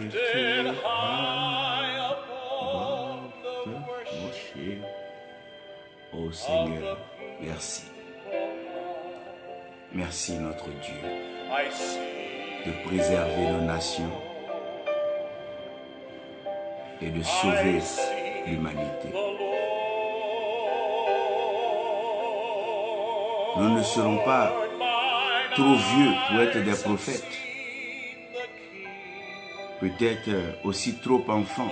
lifted high above the worship. Ô Seigneur, merci. Merci notre Dieu de préserver nos nations et de sauver l'humanité. Nous ne serons pas trop vieux pour être des prophètes, peut-être aussi trop enfants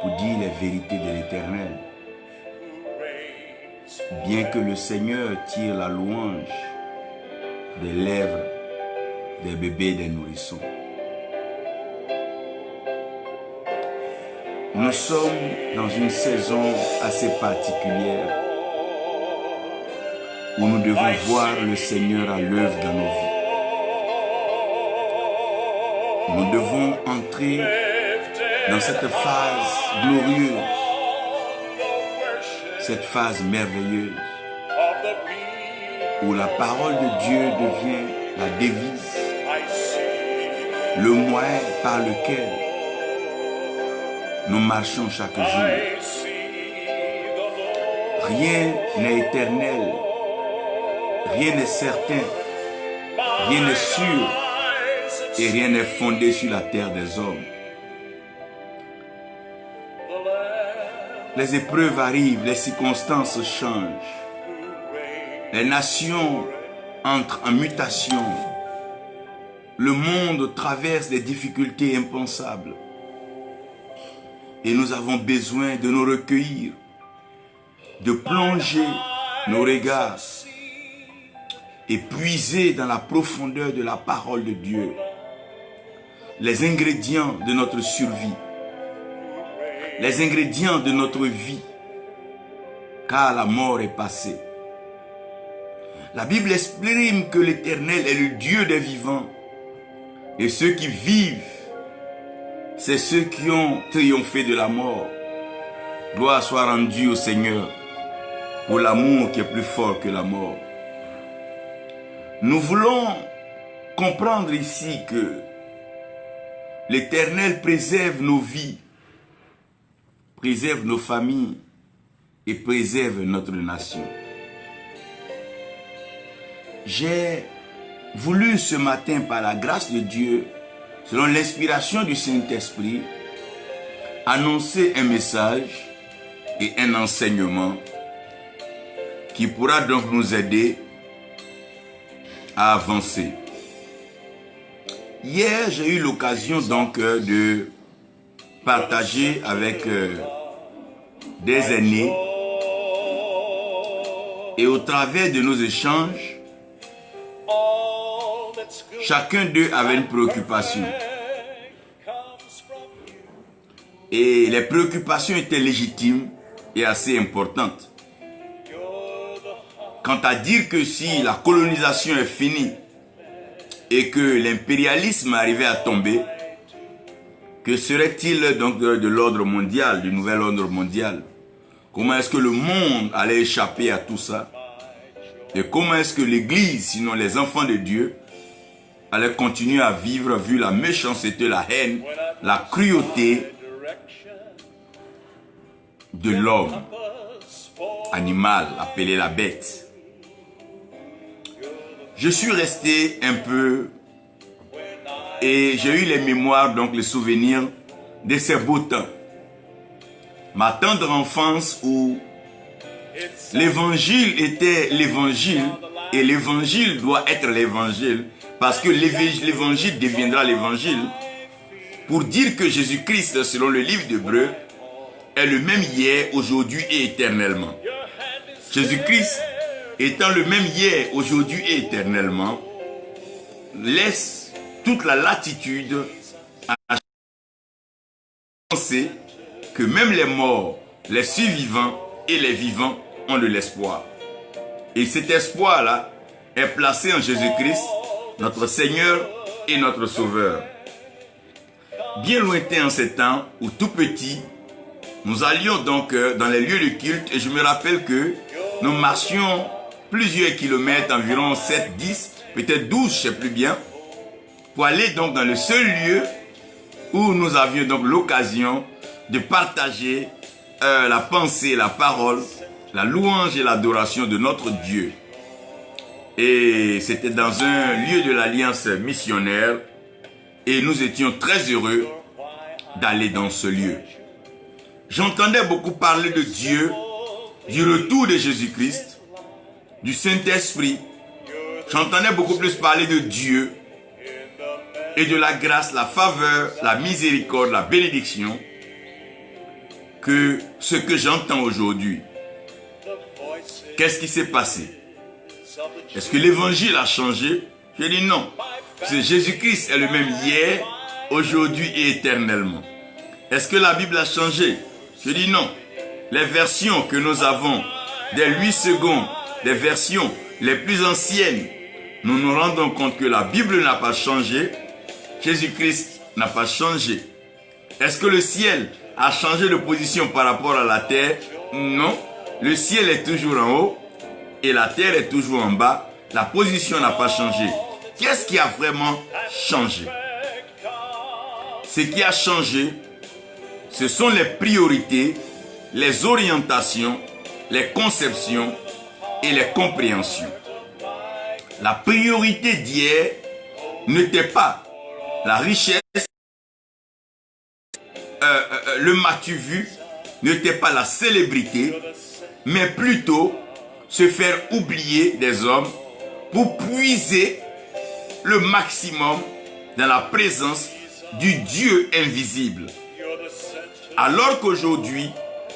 pour dire les vérités de l'Éternel. Bien que le Seigneur tire la louange des lèvres des bébés et des nourrissons. Nous sommes dans une saison assez particulière où nous devons voir le Seigneur à l'œuvre dans nos vies. Nous devons entrer dans cette phase glorieuse, cette phase merveilleuse, où la parole de Dieu devient la devise, le moyen par lequel nous marchons chaque jour. Rien n'est éternel, rien n'est certain, rien n'est sûr et rien n'est fondé sur la terre des hommes. Les épreuves arrivent, les circonstances changent. Les nations entrent en mutation. Le monde traverse des difficultés impensables. Et nous avons besoin de nous recueillir, de plonger nos regards et puiser dans la profondeur de la parole de Dieu les ingrédients de notre survie, les ingrédients de notre vie, car la mort est passée. La Bible exprime que l'Éternel est le Dieu des vivants et ceux qui vivent, c'est ceux qui ont triomphé de la mort. Gloire soit rendue au Seigneur pour l'amour qui est plus fort que la mort. Nous voulons comprendre ici que l'Éternel préserve nos vies, préserve nos familles et préserve notre nation. J'ai voulu ce matin, par la grâce de Dieu, selon l'inspiration du Saint-Esprit, annoncer un message et un enseignement qui pourra donc nous aider à avancer. Hier, j'ai eu l'occasion donc de partager avec des aînés et au travers de nos échanges, chacun d'eux avait une préoccupation. Et les préoccupations étaient légitimes et assez importantes. Quant à dire que si la colonisation est finie et que l'impérialisme arrivait à tomber, que serait-il donc de l'ordre mondial, du nouvel ordre mondial? Comment est-ce que le monde allait échapper à tout ça? Et comment est-ce que l'Église, sinon les enfants de Dieu, allaient continuer à vivre vu la méchanceté, la haine, la cruauté de l'homme, animal, appelé la bête? Je suis resté un peu et j'ai eu les mémoires, donc les souvenirs de ces beaux temps. Ma tendre enfance où l'évangile était l'évangile et l'évangile doit être l'évangile parce que l'évangile deviendra l'évangile pour dire que Jésus-Christ, selon le livre d'Hébreux, est le même hier, aujourd'hui et éternellement. Jésus-Christ étant le même hier, aujourd'hui et éternellement, laisse toute la latitude à penser que même les morts, les survivants et les vivants ont de l'espoir. Et cet espoir-là est placé en Jésus-Christ, notre Seigneur et notre Sauveur. Bien lointain en ces temps où tout petit, nous allions donc dans les lieux de culte et je me rappelle que nous marchions plusieurs kilomètres, environ 7, 10, peut-être 12, je ne sais plus bien, pour aller donc dans le seul lieu où nous avions donc l'occasion de partager la pensée, la parole, la louange et l'adoration de notre Dieu. Et c'était dans un lieu de l'Alliance missionnaire et nous étions très heureux d'aller dans ce lieu. J'entendais beaucoup parler de Dieu, du retour de Jésus-Christ, du Saint-Esprit. J'entendais beaucoup plus parler de Dieu et de la grâce, la faveur, la miséricorde, la bénédiction que ce que j'entends aujourd'hui. Qu'est-ce qui s'est passé? Est-ce que l'évangile a changé? Je dis non. C'est Jésus-Christ est le même hier, aujourd'hui et éternellement. Est-ce que la Bible a changé? Je dis non. Les versions que nous avons, des 8 secondes, des versions les plus anciennes, nous nous rendons compte que la Bible n'a pas changé, Jésus-Christ n'a pas changé. Est-ce que le ciel a changé de position par rapport à la terre? Non. Le ciel est toujours en haut et la terre est toujours en bas. La position n'a pas changé. Qu'est-ce qui a vraiment changé? Ce qui a changé, ce sont les priorités, les orientations, les conceptions et les compréhensions. La priorité d'hier n'était pas la richesse, le m'as-tu vu, n'était pas la célébrité, mais plutôt se faire oublier des hommes pour puiser le maximum dans la présence du Dieu invisible. Alors qu'aujourd'hui,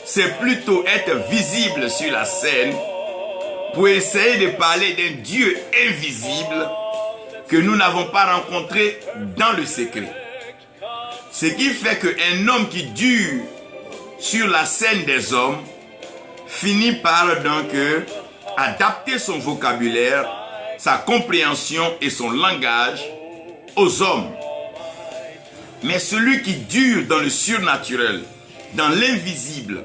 c'est plutôt être visible sur la scène pour essayer de parler d'un Dieu invisible que nous n'avons pas rencontré dans le secret. Ce qui fait qu'un homme qui dure sur la scène des hommes finit par donc adapter son vocabulaire, sa compréhension et son langage aux hommes. Mais celui qui dure dans le surnaturel, dans l'invisible,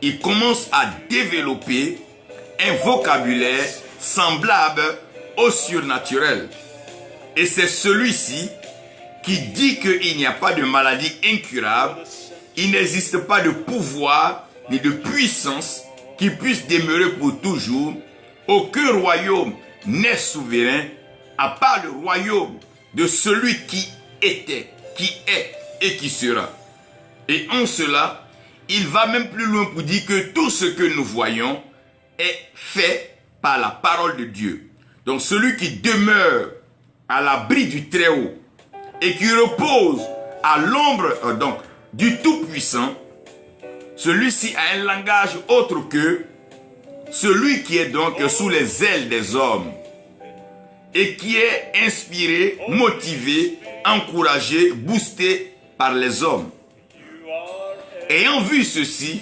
il commence à développer un vocabulaire semblable au surnaturel. Et c'est celui-ci qui dit qu'il n'y a pas de maladie incurable, il n'existe pas de pouvoir ni de puissance qui puisse demeurer pour toujours. Aucun royaume n'est souverain à part le royaume de celui qui était, qui est et qui sera. Et en cela, il va même plus loin pour dire que tout ce que nous voyons est fait par la parole de Dieu. Donc celui qui demeure à l'abri du Très-Haut et qui repose à l'ombre du Tout-Puissant, celui-ci a un langage autre que celui qui est donc sous les ailes des hommes et qui est inspiré, motivé, encouragé, boosté par les hommes. Ayant vu ceci,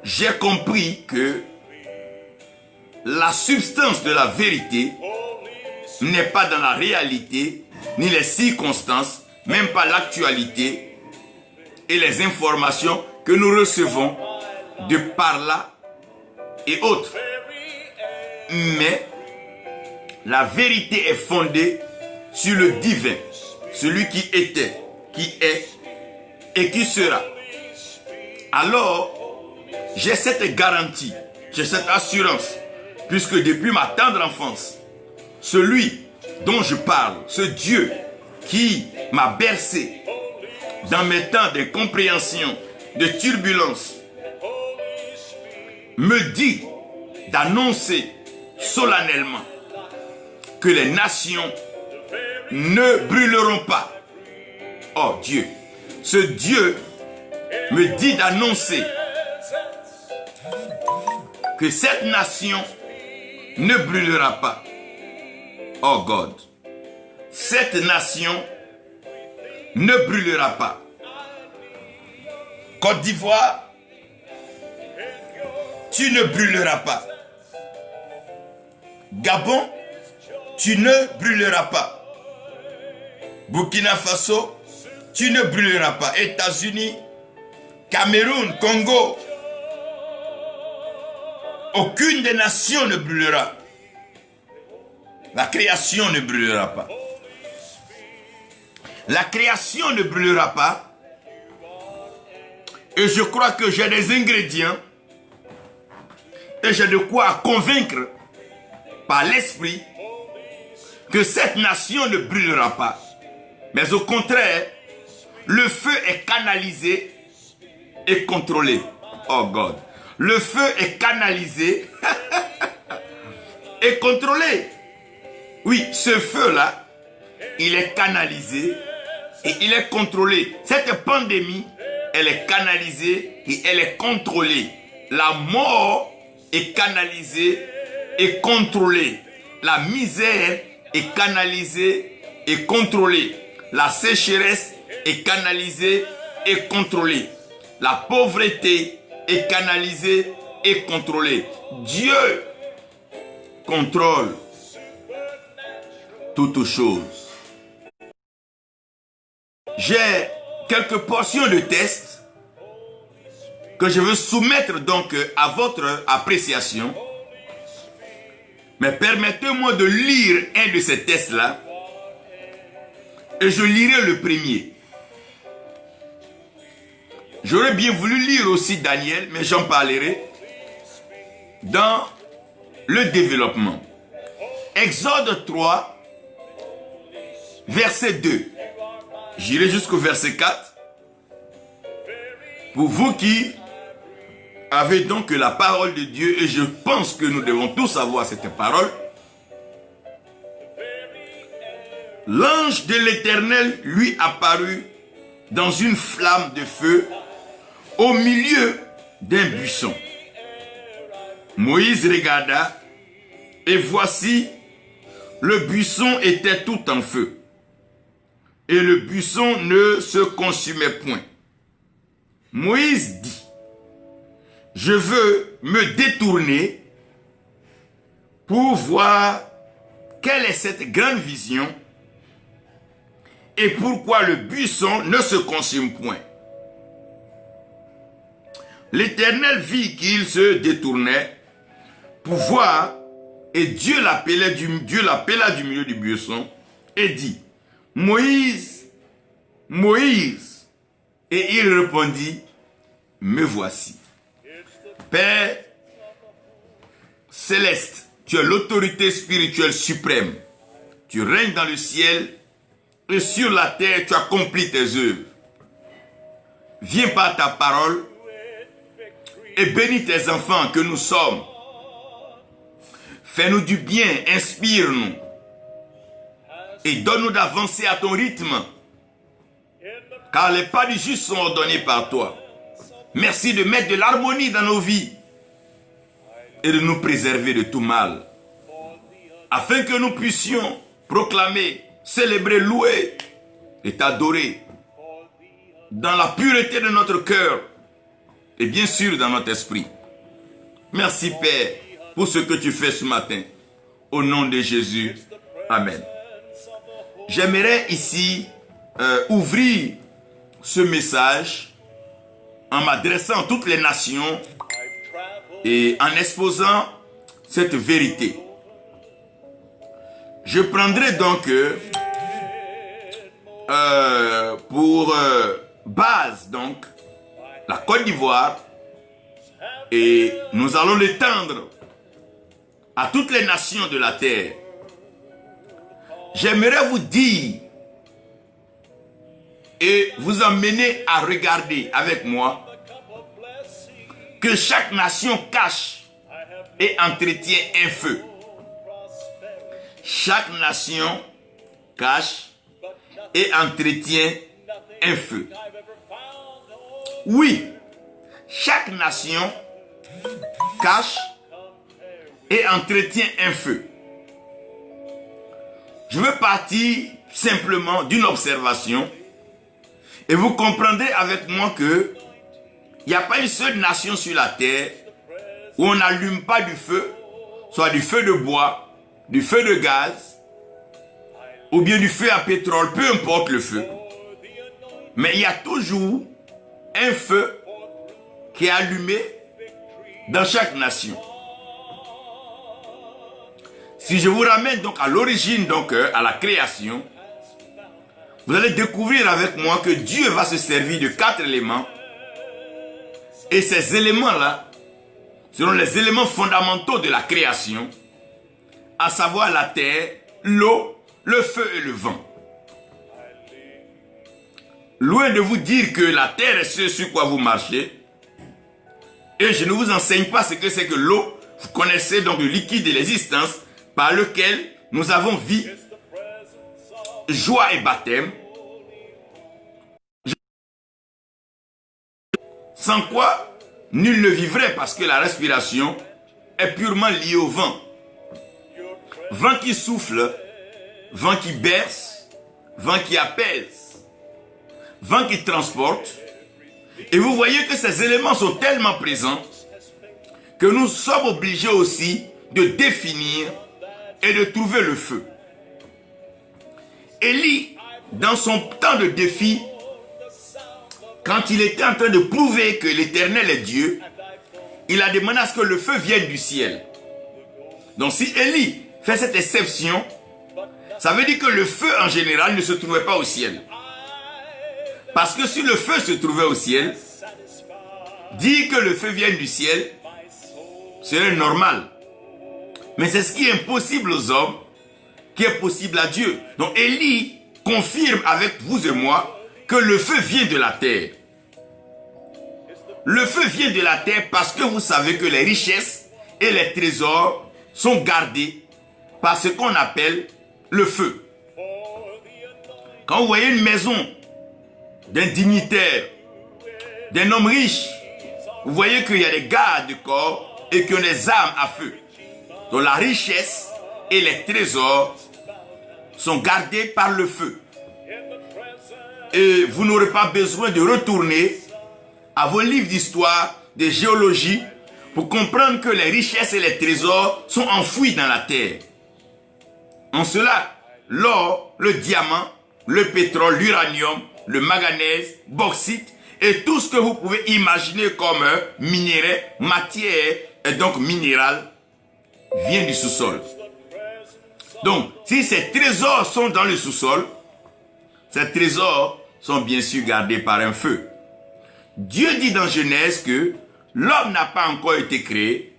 j'ai compris que la substance de la vérité n'est pas dans la réalité, ni les circonstances, même pas l'actualité et les informations que nous recevons de par là et autres. Mais la vérité est fondée sur le divin, celui qui était, qui est et qui sera. Alors, j'ai cette garantie, j'ai cette assurance, puisque depuis ma tendre enfance, celui dont je parle, ce Dieu qui m'a bercé dans mes temps d'incompréhension, de turbulence, me dit d'annoncer solennellement que les nations ne brûleront pas. Oh Dieu, ce Dieu me dit d'annoncer que cette nation ne brûlera pas. Oh God, cette nation ne brûlera pas. Côte d'Ivoire, tu ne brûleras pas. Gabon, tu ne brûleras pas. Burkina Faso, tu ne brûleras pas. États-Unis, Cameroun, Congo, aucune des nations ne brûlera. La création ne brûlera pas. La création ne brûlera pas. Et je crois que j'ai des ingrédients. Et j'ai de quoi convaincre par l'esprit que cette nation ne brûlera pas. Mais au contraire, le feu est canalisé et contrôlé. Oh God. Le feu est canalisé et contrôlé. Oui, ce feu-là, il est canalisé et il est contrôlé. Cette pandémie, elle est canalisée et elle est contrôlée. La mort est canalisée et contrôlée. La misère est canalisée et contrôlée. La sécheresse est canalisée et contrôlée. La pauvreté est canalisée et contrôlée. Dieu contrôle toutes choses. J'ai quelques portions de tests que je veux soumettre donc à votre appréciation. Mais permettez-moi de lire un de ces tests-là. Et je lirai le premier. J'aurais bien voulu lire aussi Daniel, mais j'en parlerai dans le développement. Exode 3, verset 2. J'irai jusqu'au verset 4. Pour vous qui avez donc la parole de Dieu, et je pense que nous devons tous avoir cette parole. L'ange de l'Éternel lui apparut dans une flamme de feu au milieu d'un buisson. Moïse regarda et voici, le buisson était tout en feu et le buisson ne se consumait point. Moïse dit, je veux me détourner pour voir quelle est cette grande vision et pourquoi le buisson ne se consume point. L'Éternel vit qu'il se détournait pour voir, et Dieu l'appela du milieu du buisson et dit, Moïse, Moïse. Et il répondit, me voici. Père céleste, tu es l'autorité spirituelle suprême. Tu règnes dans le ciel et sur la terre, tu accomplis tes œuvres. Viens par ta parole et bénis tes enfants que nous sommes. Fais-nous du bien, inspire-nous et donne-nous d'avancer à ton rythme, car les pas du juste sont ordonnés par toi. Merci de mettre de l'harmonie dans nos vies et de nous préserver de tout mal, afin que nous puissions proclamer, célébrer, louer et t'adorer dans la pureté de notre cœur et bien sûr dans notre esprit. Merci Père pour ce que tu fais ce matin. Au nom de Jésus. Amen. J'aimerais ici ouvrir ce message en m'adressant à toutes les nations et en exposant cette vérité. Je prendrai donc pour base donc la Côte d'Ivoire et nous allons l'étendre à toutes les nations de la terre. J'aimerais vous dire et vous emmener à regarder avec moi que chaque nation cache et entretient un feu. Chaque nation cache et entretient un feu. Oui, chaque nation cache et entretient un feu. Je veux partir simplement d'une observation et vous comprendrez avec moi que il n'y a pas une seule nation sur la terre où on n'allume pas du feu, soit du feu de bois, du feu de gaz, ou bien du feu à pétrole, peu importe le feu. Mais il y a toujours un feu qui est allumé dans chaque nation. Si je vous ramène donc à l'origine, donc à la création, vous allez découvrir avec moi que Dieu va se servir de 4 éléments. Et ces éléments-là seront les éléments fondamentaux de la création, à savoir la terre, l'eau, le feu et le vent. Loin de vous dire que la terre est ce sur quoi vous marchez, et je ne vous enseigne pas ce que c'est que l'eau. Vous connaissez donc le liquide de l'existence par lequel nous avons vie, joie et baptême. Sans quoi, nul ne vivrait parce que la respiration est purement liée au vent. Vent qui souffle, vent qui berce, vent qui apaise, vent qui transporte. Et vous voyez que ces éléments sont tellement présents que nous sommes obligés aussi de définir et de trouver le feu. Élie, dans son temps de défi, quand il était en train de prouver que l'Éternel est Dieu, il a demandé à ce que le feu vienne du ciel. Donc si Élie fait cette exception, ça veut dire que le feu en général ne se trouvait pas au ciel. Parce que si le feu se trouvait au ciel, dire que le feu vienne du ciel serait normal. Mais c'est ce qui est impossible aux hommes, qui est possible à Dieu. Donc Élie confirme avec vous et moi que le feu vient de la terre. Le feu vient de la terre parce que vous savez que les richesses et les trésors sont gardés par ce qu'on appelle le feu. Quand vous voyez une maison d'un dignitaire, d'un homme riche, vous voyez qu'il y a des gardes de corps et qu'il y a des armes à feu. Donc la richesse et les trésors sont gardés par le feu. Et vous n'aurez pas besoin de retourner à vos livres d'histoire, de géologie, pour comprendre que les richesses et les trésors sont enfouis dans la terre. En cela, l'or, le diamant, le pétrole, l'uranium, le manganèse, bauxite et tout ce que vous pouvez imaginer comme minerai, matière et donc minéral vient du sous-sol. Donc, si ces trésors sont dans le sous-sol, ces trésors sont bien sûr gardés par un feu. Dieu dit dans Genèse que l'homme n'a pas encore été créé.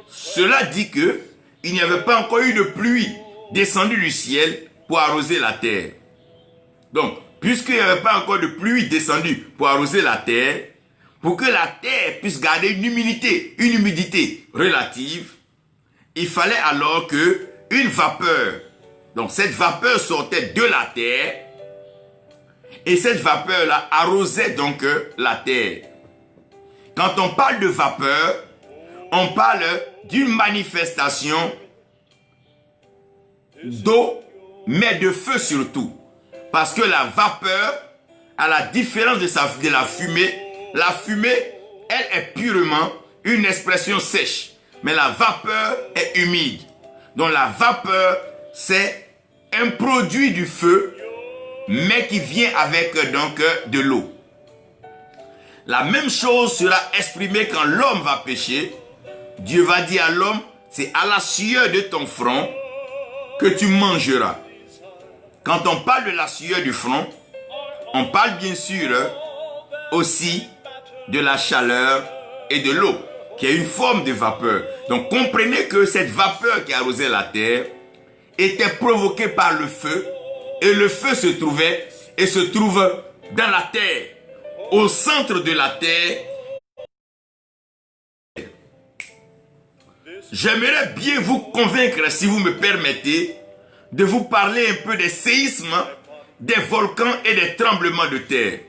Cela dit que il n'y avait pas encore eu de pluie descendue du ciel pour arroser la terre. Donc, puisqu'il n'y avait pas encore de pluie descendue pour arroser la terre, pour que la terre puisse garder une humidité relative, il fallait alors que une vapeur, donc cette vapeur sortait de la terre, et cette vapeur-là arrosait donc la terre. Quand on parle de vapeur, on parle d'une manifestation d'eau, mais de feu surtout. Parce que la vapeur, à la différence de la fumée, elle est purement une expression sèche. Mais la vapeur est humide. Donc la vapeur, c'est un produit du feu, mais qui vient avec donc de l'eau. La même chose sera exprimée quand l'homme va pécher. Dieu va dire à l'homme, c'est à la sueur de ton front que tu mangeras. Quand on parle de la sueur du front, on parle bien sûr aussi de la chaleur et de l'eau, qui est une forme de vapeur. Donc comprenez que cette vapeur qui arrosait la terre était provoquée par le feu, et le feu se trouvait et se trouve dans la terre, au centre de la terre. J'aimerais bien vous convaincre, si vous me permettez, de vous parler un peu des séismes, des volcans et des tremblements de terre.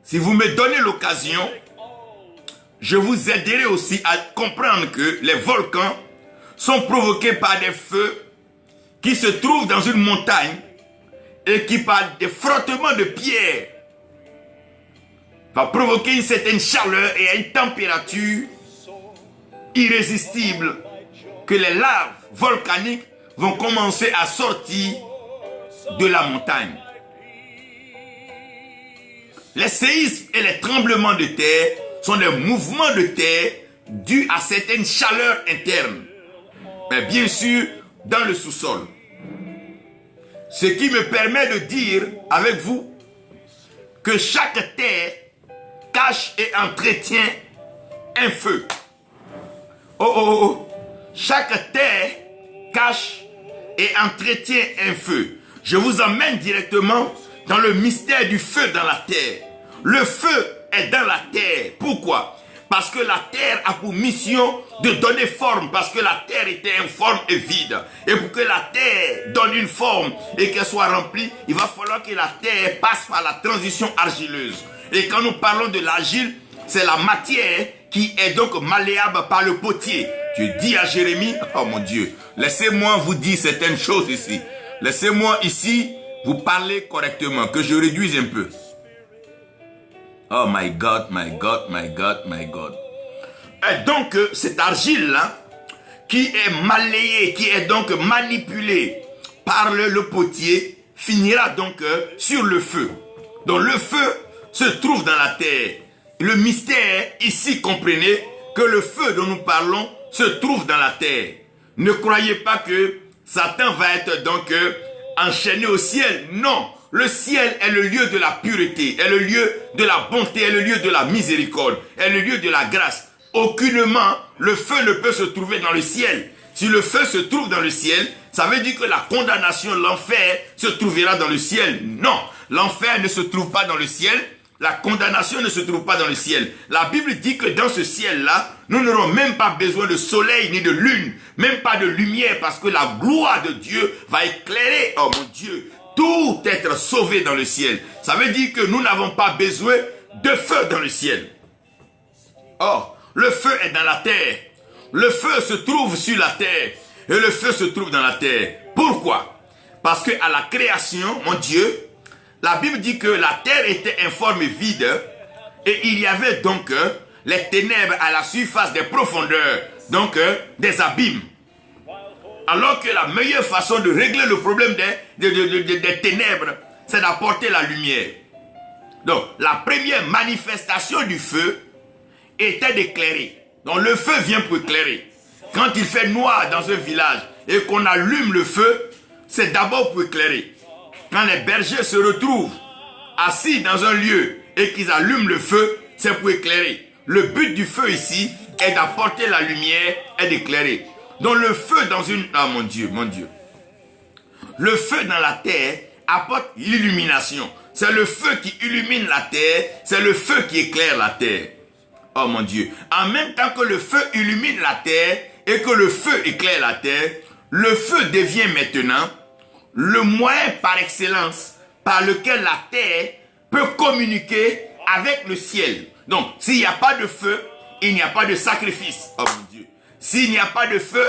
Si vous me donnez l'occasion, je vous aiderai aussi à comprendre que les volcans sont provoqués par des feux qui se trouvent dans une montagne et qui, par des frottements de pierres, va provoquer une certaine chaleur et une température irrésistible que les laves volcaniques vont commencer à sortir de la montagne. Les séismes et les tremblements de terre sont des mouvements de terre dus à certaines chaleurs internes, mais bien sûr dans le sous-sol. Ce qui me permet de dire avec vous que chaque terre cache et entretient un feu. Oh, oh, oh. Chaque terre cache et entretient un feu. Je vous emmène directement dans le mystère du feu dans la terre. Le feu est dans la terre. Pourquoi? Parce que la terre a pour mission de donner forme, parce que la terre était informe et vide. Et pour que la terre donne une forme et qu'elle soit remplie, il va falloir que la terre passe par la transition argileuse. Et quand nous parlons de l'argile, c'est la matière qui est donc malléable par le potier. Tu dis à Jérémie, oh mon Dieu, laissez-moi vous dire certaines choses ici. Laissez-moi ici vous parler correctement, que je réduise un peu. Oh my God, my God, my God, my God. Et donc, cette argile-là, qui est mallayée, qui est donc manipulée par le potier, finira donc sur le feu. Donc le feu se trouve dans la terre. Le mystère, ici, comprenez que le feu dont nous parlons se trouve dans la terre. Ne croyez pas que Satan va être donc enchaîné au ciel. Non. Le ciel est le lieu de la pureté, est le lieu de la bonté, est le lieu de la miséricorde, est le lieu de la grâce. Aucunement, le feu ne peut se trouver dans le ciel. Si le feu se trouve dans le ciel, ça veut dire que la condamnation, l'enfer, se trouvera dans le ciel. Non, l'enfer ne se trouve pas dans le ciel. La condamnation ne se trouve pas dans le ciel. La Bible dit que dans ce ciel-là, nous n'aurons même pas besoin de soleil ni de lune, même pas de lumière, parce que la gloire de Dieu va éclairer, oh mon Dieu, tout être sauvé dans le ciel. Ça veut dire que nous n'avons pas besoin de feu dans le ciel. Or, le feu est dans la terre. Le feu se trouve sur la terre. Et le feu se trouve dans la terre. Pourquoi? Parce que à la création, mon Dieu, la Bible dit que la terre était informe et vide. Et il y avait donc les ténèbres à la surface des profondeurs. Donc des abîmes. Alors que la meilleure façon de régler le problème des ténèbres, c'est d'apporter la lumière. Donc, la première manifestation du feu était d'éclairer. Donc, le feu vient pour éclairer. Quand il fait noir dans un village et qu'on allume le feu, c'est d'abord pour éclairer. Quand les bergers se retrouvent assis dans un lieu et qu'ils allument le feu, c'est pour éclairer. Le but du feu ici est d'apporter la lumière et d'éclairer. Donc le feu dans une... Ah mon Dieu, mon Dieu. Le feu dans la terre apporte l'illumination. C'est le feu qui illumine la terre. C'est le feu qui éclaire la terre. Oh mon Dieu. En même temps que le feu illumine la terre et que le feu éclaire la terre, le feu devient maintenant le moyen par excellence par lequel la terre peut communiquer avec le ciel. Donc, s'il n'y a pas de feu, il n'y a pas de sacrifice. Oh mon Dieu. S'il n'y a pas de feu,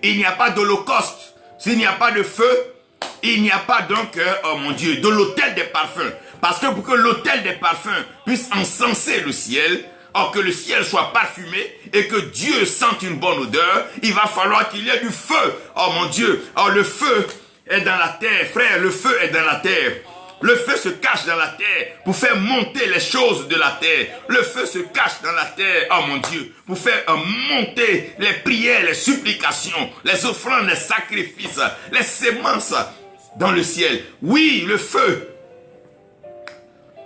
il n'y a pas d'holocauste. S'il n'y a pas de feu, il n'y a pas donc, oh mon Dieu, de l'autel des parfums. Parce que pour que l'autel des parfums puisse encenser le ciel, or que le ciel soit parfumé et que Dieu sente une bonne odeur, il va falloir qu'il y ait du feu. Oh mon Dieu, oh le feu est dans la terre, frère, le feu est dans la terre. Le feu se cache dans la terre pour faire monter les choses de la terre. Le feu se cache dans la terre, oh mon Dieu, pour faire monter les prières, les supplications, les offrandes, les sacrifices, les semences dans le ciel. Oui, le feu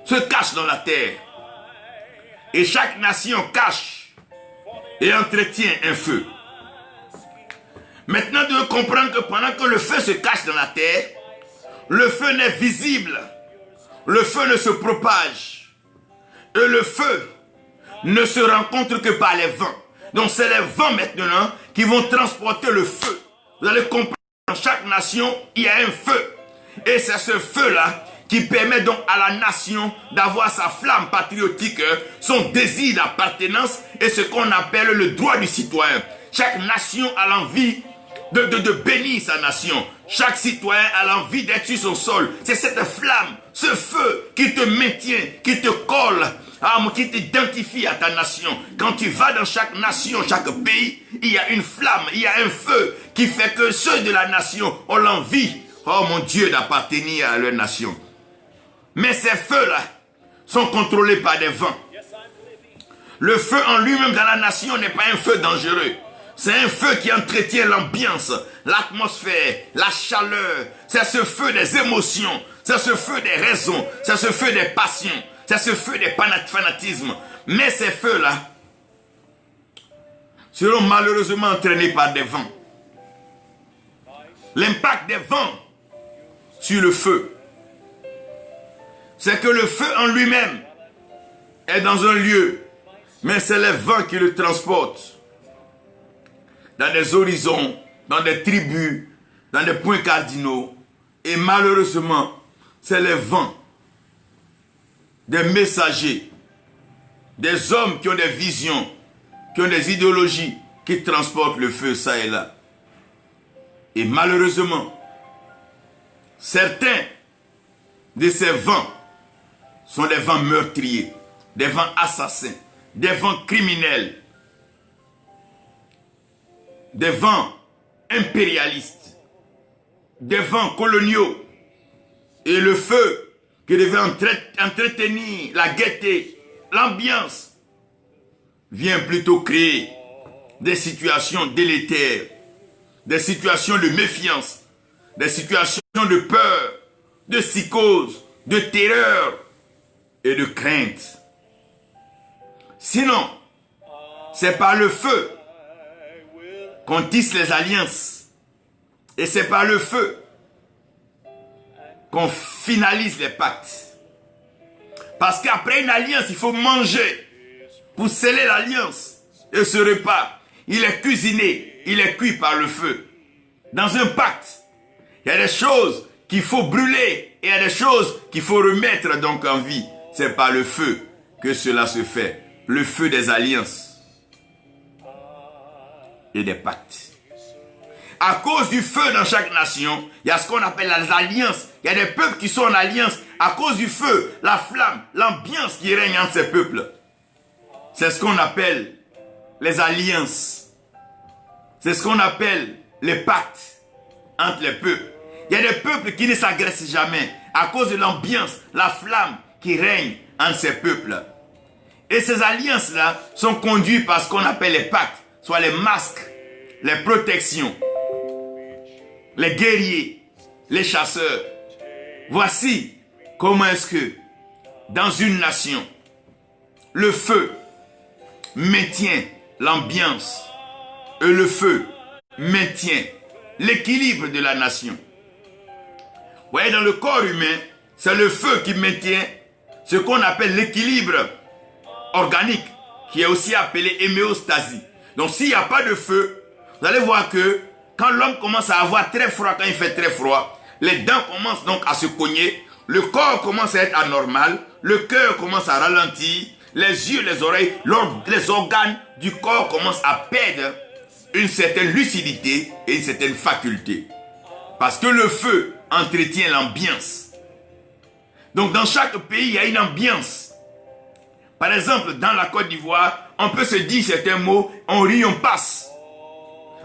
se cache dans la terre. Et chaque nation cache et entretient un feu. Maintenant, de comprendre que pendant que le feu se cache dans la terre, le feu n'est visible, le feu ne se propage, et le feu ne se rencontre que par les vents. Donc c'est les vents maintenant qui vont transporter le feu. Vous allez comprendre, dans chaque nation, il y a un feu. Et c'est ce feu-là qui permet donc à la nation d'avoir sa flamme patriotique, son désir d'appartenance et ce qu'on appelle le droit du citoyen. Chaque nation a l'envie de bénir sa nation. Chaque citoyen a l'envie d'être sur son sol. C'est cette flamme, ce feu qui te maintient, qui te colle, qui t'identifie à ta nation. Quand tu vas dans chaque nation, chaque pays, il y a une flamme, il y a un feu qui fait que ceux de la nation ont l'envie, oh mon Dieu, d'appartenir à leur nation. Mais ces feux-là sont contrôlés par des vents. Le feu en lui-même dans la nation n'est pas un feu dangereux. C'est un feu qui entretient l'ambiance, l'atmosphère, la chaleur. C'est ce feu des émotions, c'est ce feu des raisons, c'est ce feu des passions, c'est ce feu des fanatismes. Mais ces feux-là seront malheureusement entraînés par des vents. L'impact des vents sur le feu, c'est que le feu en lui-même est dans un lieu, mais c'est les vents qui le transportent dans des horizons, dans des tribus, dans des points cardinaux. Et malheureusement, c'est les vents des messagers, des hommes qui ont des visions, qui ont des idéologies, qui transportent le feu ça et là. Et malheureusement, certains de ces vents sont des vents meurtriers, des vents assassins, des vents criminels, des vents impérialistes, des vents coloniaux. Et le feu qui devait entretenir la gaieté, l'ambiance, vient plutôt créer des situations délétères, des situations de méfiance, des situations de peur, de psychose, de terreur et de crainte. Sinon, c'est par le feu qu'on tisse les alliances. Et c'est par le feu qu'on finalise les pactes. Parce qu'après une alliance, il faut manger pour sceller l'alliance. Et ce repas, il est cuisiné, il est cuit par le feu. Dans un pacte, il y a des choses qu'il faut brûler et il y a des choses qu'il faut remettre donc en vie. C'est par le feu que cela se fait. Le feu des alliances et des pactes. À cause du feu dans chaque nation, il y a ce qu'on appelle les alliances. Il y a des peuples qui sont en alliance. À cause du feu, la flamme, l'ambiance qui règne entre ces peuples. C'est ce qu'on appelle les alliances. C'est ce qu'on appelle les pactes entre les peuples. Il y a des peuples qui ne s'agressent jamais à cause de l'ambiance, la flamme qui règne entre ces peuples. Et ces alliances-là sont conduites par ce qu'on appelle les pactes, soit les masques, les protections, les guerriers, les chasseurs. Voici comment est-ce que dans une nation, le feu maintient l'ambiance et le feu maintient l'équilibre de la nation. Vous voyez, dans le corps humain, c'est le feu qui maintient ce qu'on appelle l'équilibre organique, qui est aussi appelé héméostasie. Donc s'il n'y a pas de feu, vous allez voir que quand l'homme commence à avoir très froid, quand il fait très froid, les dents commencent donc à se cogner, le corps commence à être anormal, le cœur commence à ralentir, les yeux, les oreilles, les organes du corps commencent à perdre une certaine lucidité et une certaine faculté. Parce que le feu entretient l'ambiance. Donc dans chaque pays, il y a une ambiance. Par exemple, dans la Côte d'Ivoire, on peut se dire certains mots, on rit, on passe.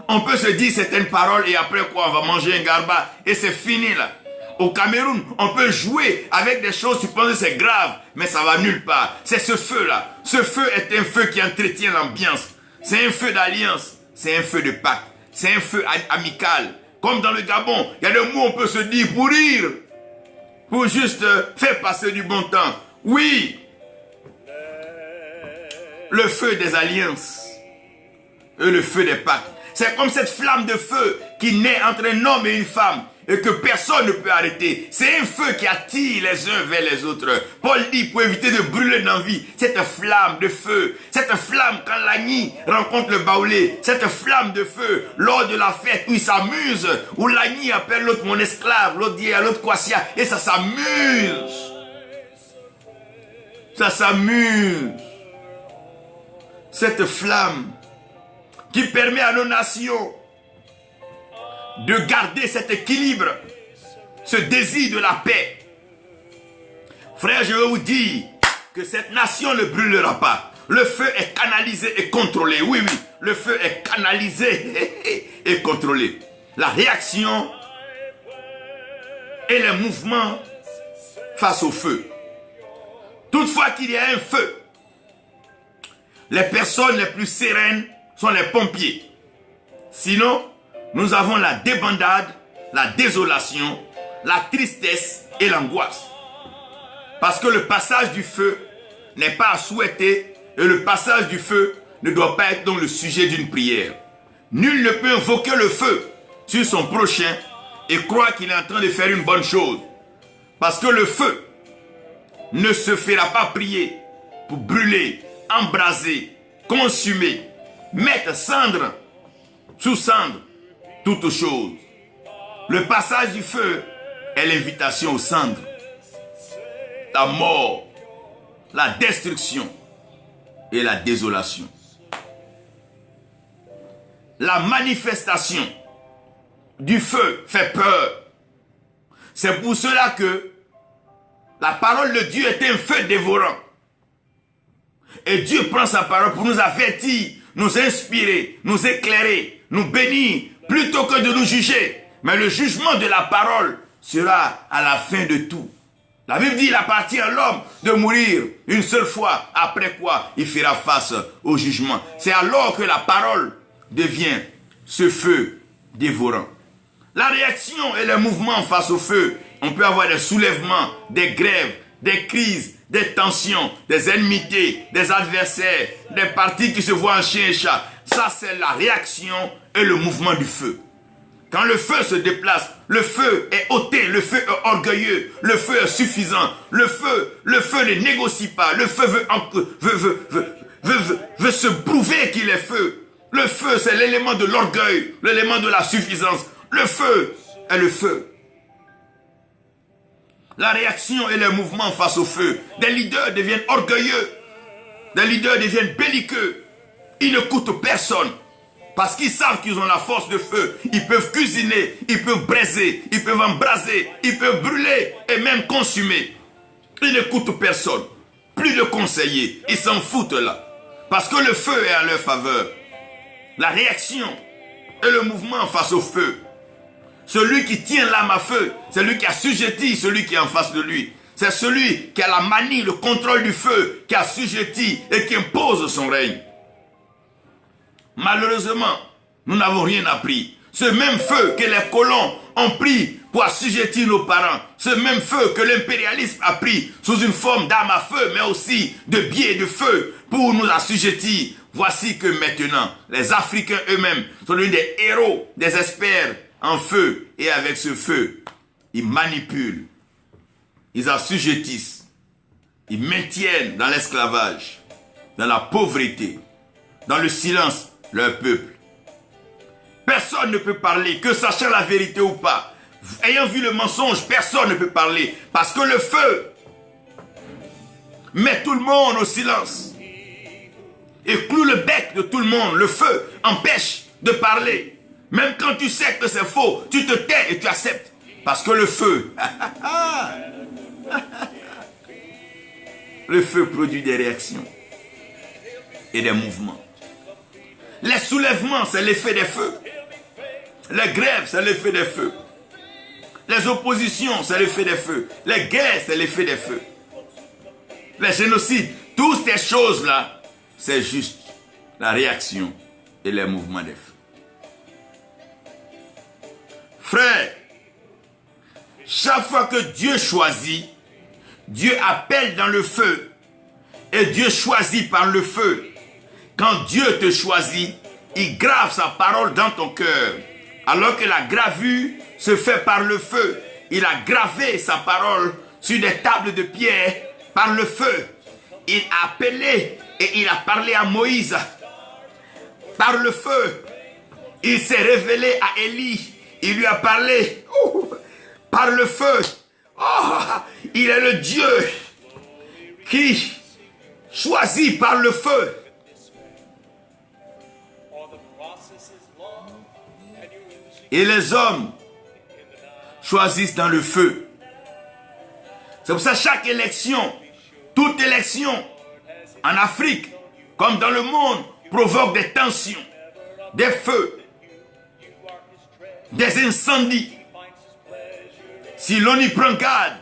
On peut se dire certaines paroles et après quoi, on va manger un garba et c'est fini là. Au Cameroun, on peut jouer avec des choses, tu penses que c'est grave, mais ça va nulle part. C'est ce feu-là. Ce feu est un feu qui entretient l'ambiance. C'est un feu d'alliance. C'est un feu de pacte. C'est un feu amical. Comme dans le Gabon, il y a des mots on peut se dire pour rire. Pour juste faire passer du bon temps. Oui. Le feu des alliances. Et le feu des pactes. C'est comme cette flamme de feu qui naît entre un homme et une femme. Et que personne ne peut arrêter. C'est un feu qui attire les uns vers les autres. Paul dit, pour éviter de brûler dans la vie, cette flamme de feu, cette flamme quand l'agneau rencontre le baoulé, cette flamme de feu lors de la fête où il s'amuse, où l'agneau appelle l'autre mon esclave, l'autre dit à l'autre quassia, et ça s'amuse. Ça s'amuse. Cette flamme qui permet à nos nations de garder cet équilibre, ce désir de la paix. Frère, je veux vous dire que cette nation ne brûlera pas. Le feu est canalisé et contrôlé. Oui, oui, le feu est canalisé et contrôlé. La réaction et les mouvements face au feu. Toutefois qu'il y a un feu, les personnes les plus sereines sont les pompiers. Sinon, nous avons la débandade, la désolation, la tristesse et l'angoisse. Parce que le passage du feu n'est pas à souhaiter et le passage du feu ne doit pas être dans le sujet d'une prière. Nul ne peut invoquer le feu sur son prochain et croire qu'il est en train de faire une bonne chose. Parce que le feu ne se fera pas prier pour brûler, embraser, consumer, mettre cendre sous cendre, toute chose. Le passage du feu est l'invitation aux cendres, la mort, la destruction et la désolation. La manifestation du feu fait peur. C'est pour cela que la parole de Dieu est un feu dévorant. Et Dieu prend sa parole pour nous avertir, nous inspirer, nous éclairer, nous bénir, plutôt que de nous juger. Mais le jugement de la parole sera à la fin de tout. La Bible dit qu'il appartient à l'homme de mourir une seule fois, après quoi il fera face au jugement. C'est alors que la parole devient ce feu dévorant. La réaction et le mouvement face au feu, on peut avoir des soulèvements, des grèves, des crises, des tensions, des enmités, des adversaires, des partis qui se voient en chien et chat. Ça, c'est la réaction et le mouvement du feu. Quand le feu se déplace, le feu est hautain, le feu est orgueilleux, le feu est suffisant, le feu ne négocie pas, le feu veut se prouver qu'il est feu. Le feu, c'est l'élément de l'orgueil, l'élément de la suffisance. Le feu est le feu. La réaction et le mouvement face au feu. Des leaders deviennent orgueilleux. Des leaders deviennent belliqueux. Ils ne coûtent personne. Parce qu'ils savent qu'ils ont la force de feu. Ils peuvent cuisiner, ils peuvent braiser, ils peuvent embraser, ils peuvent brûler et même consumer. Ils ne coûtent personne. Plus de conseillers. Ils s'en foutent là. Parce que le feu est à leur faveur. La réaction et le mouvement face au feu. Celui qui tient l'âme à feu, c'est lui qui assujettit celui qui est en face de lui. C'est celui qui a la manie, le contrôle du feu, qui assujettit et qui impose son règne. Malheureusement, nous n'avons rien appris. Ce même feu que les colons ont pris pour assujettir nos parents, ce même feu que l'impérialisme a pris sous une forme d'arme à feu, mais aussi de biais de feu pour nous assujettir. Voici que maintenant, les Africains eux-mêmes sont devenus des héros, des experts en feu. Et avec ce feu, ils manipulent, ils assujettissent, ils maintiennent dans l'esclavage, dans la pauvreté, dans le silence, leur peuple. Personne ne peut parler, que sachant la vérité ou pas. Ayant vu le mensonge, personne ne peut parler. Parce que le feu met tout le monde au silence. Et cloue le bec de tout le monde. Le feu empêche de parler. Même quand tu sais que c'est faux, tu te tais et tu acceptes. Parce que le feu, le feu produit des réactions et des mouvements. Les soulèvements, c'est l'effet des feux. Les grèves, c'est l'effet des feux. Les oppositions, c'est l'effet des feux. Les guerres, c'est l'effet des feux. Les génocides, toutes ces choses-là, c'est juste la réaction et les mouvements des feux. Frère, chaque fois que Dieu choisit, Dieu appelle dans le feu et Dieu choisit par le feu. Quand Dieu te choisit, il grave sa parole dans ton cœur. Alors que la gravure se fait par le feu. Il a gravé sa parole sur des tables de pierre par le feu. Il a appelé et il a parlé à Moïse par le feu. Il s'est révélé à Élie. Il lui a parlé par le feu. Il est le Dieu qui choisit par le feu. Et les hommes choisissent dans le feu. C'est pour ça que chaque élection, toute élection en Afrique, comme dans le monde, provoque des tensions, des feux, des incendies. Si l'on y prend garde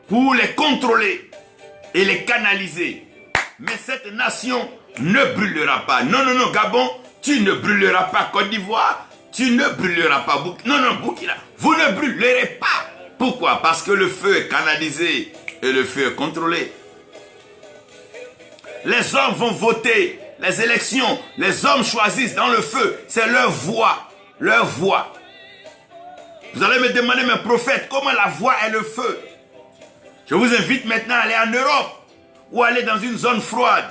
pour les contrôler et les canaliser, mais cette nation ne brûlera pas. Non, non, non, Gabon, tu ne brûleras pas Côte d'Ivoire, tu ne brûleras pas Burkina. Non, Burkina, vous ne brûlerez pas. Pourquoi? Parce que le feu est canalisé et le feu est contrôlé. Les hommes vont voter, les élections, les hommes choisissent dans le feu, c'est leur voix, leur voix. Vous allez me demander, mes prophètes, comment la voix est le feu? Je vous invite maintenant à aller en Europe ou aller dans une zone froide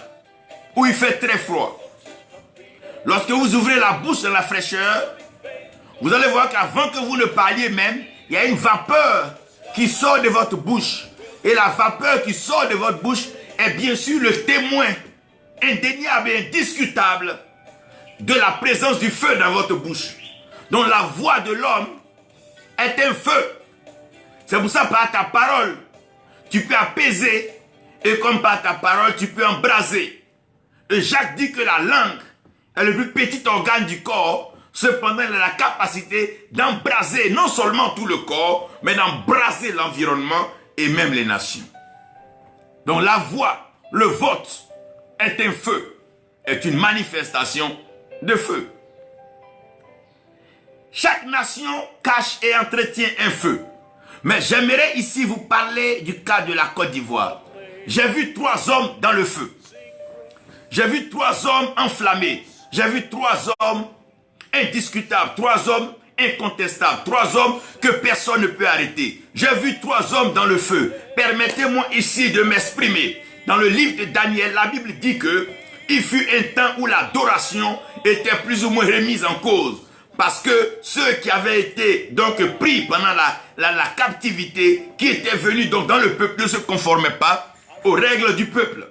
où il fait très froid. Lorsque vous ouvrez la bouche dans la fraîcheur, vous allez voir qu'avant que vous ne parliez même, il y a une vapeur qui sort de votre bouche. Et la vapeur qui sort de votre bouche est bien sûr le témoin indéniable et indiscutable de la présence du feu dans votre bouche. Donc la voix de l'homme est un feu. C'est pour ça par ta parole, tu peux apaiser et comme par ta parole, tu peux embraser. Et Jacques dit que la langue est le plus petit organe du corps. Cependant, elle a la capacité d'embraser non seulement tout le corps, mais d'embraser l'environnement et même les nations. Donc la voix, le vote, est un feu, est une manifestation de feu. Chaque nation cache et entretient un feu. Mais j'aimerais ici vous parler du cas de la Côte d'Ivoire. J'ai vu 3 hommes dans le feu. J'ai vu 3 hommes enflammés. J'ai vu 3 hommes indiscutables, 3 hommes incontestables, 3 hommes que personne ne peut arrêter. J'ai vu 3 hommes dans le feu. Permettez-moi ici de m'exprimer. Dans le livre de Daniel, la Bible dit que il fut un temps où l'adoration était plus ou moins remise en cause. Parce que ceux qui avaient été donc pris pendant la captivité, qui étaient venus donc dans le peuple, ne se conformaient pas aux règles du peuple.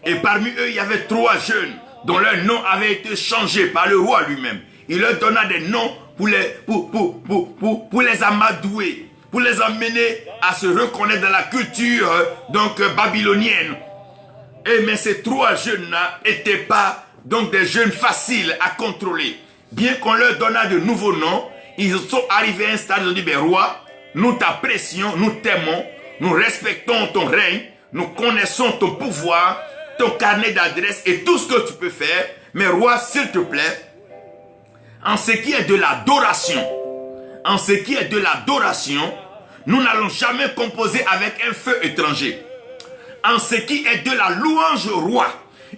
Et parmi eux, il y avait 3 jeunes dont leur nom avait été changé par le roi lui-même. Il leur donna des noms pour les amadouer, pour les amener à se reconnaître dans la culture donc babylonienne. Mais ces 3 jeunes-là n'étaient pas donc des jeunes faciles à contrôler. Bien qu'on leur donnât de nouveaux noms, ils sont arrivés à un stade où ils ont dit, ben roi, nous t'apprécions, nous t'aimons, nous respectons ton règne, nous connaissons ton pouvoir, ton carnet d'adresse et tout ce que tu peux faire. Mais roi, s'il te plaît, en ce qui est de l'adoration, nous n'allons jamais composer avec un feu étranger. En ce qui est de la louange au roi,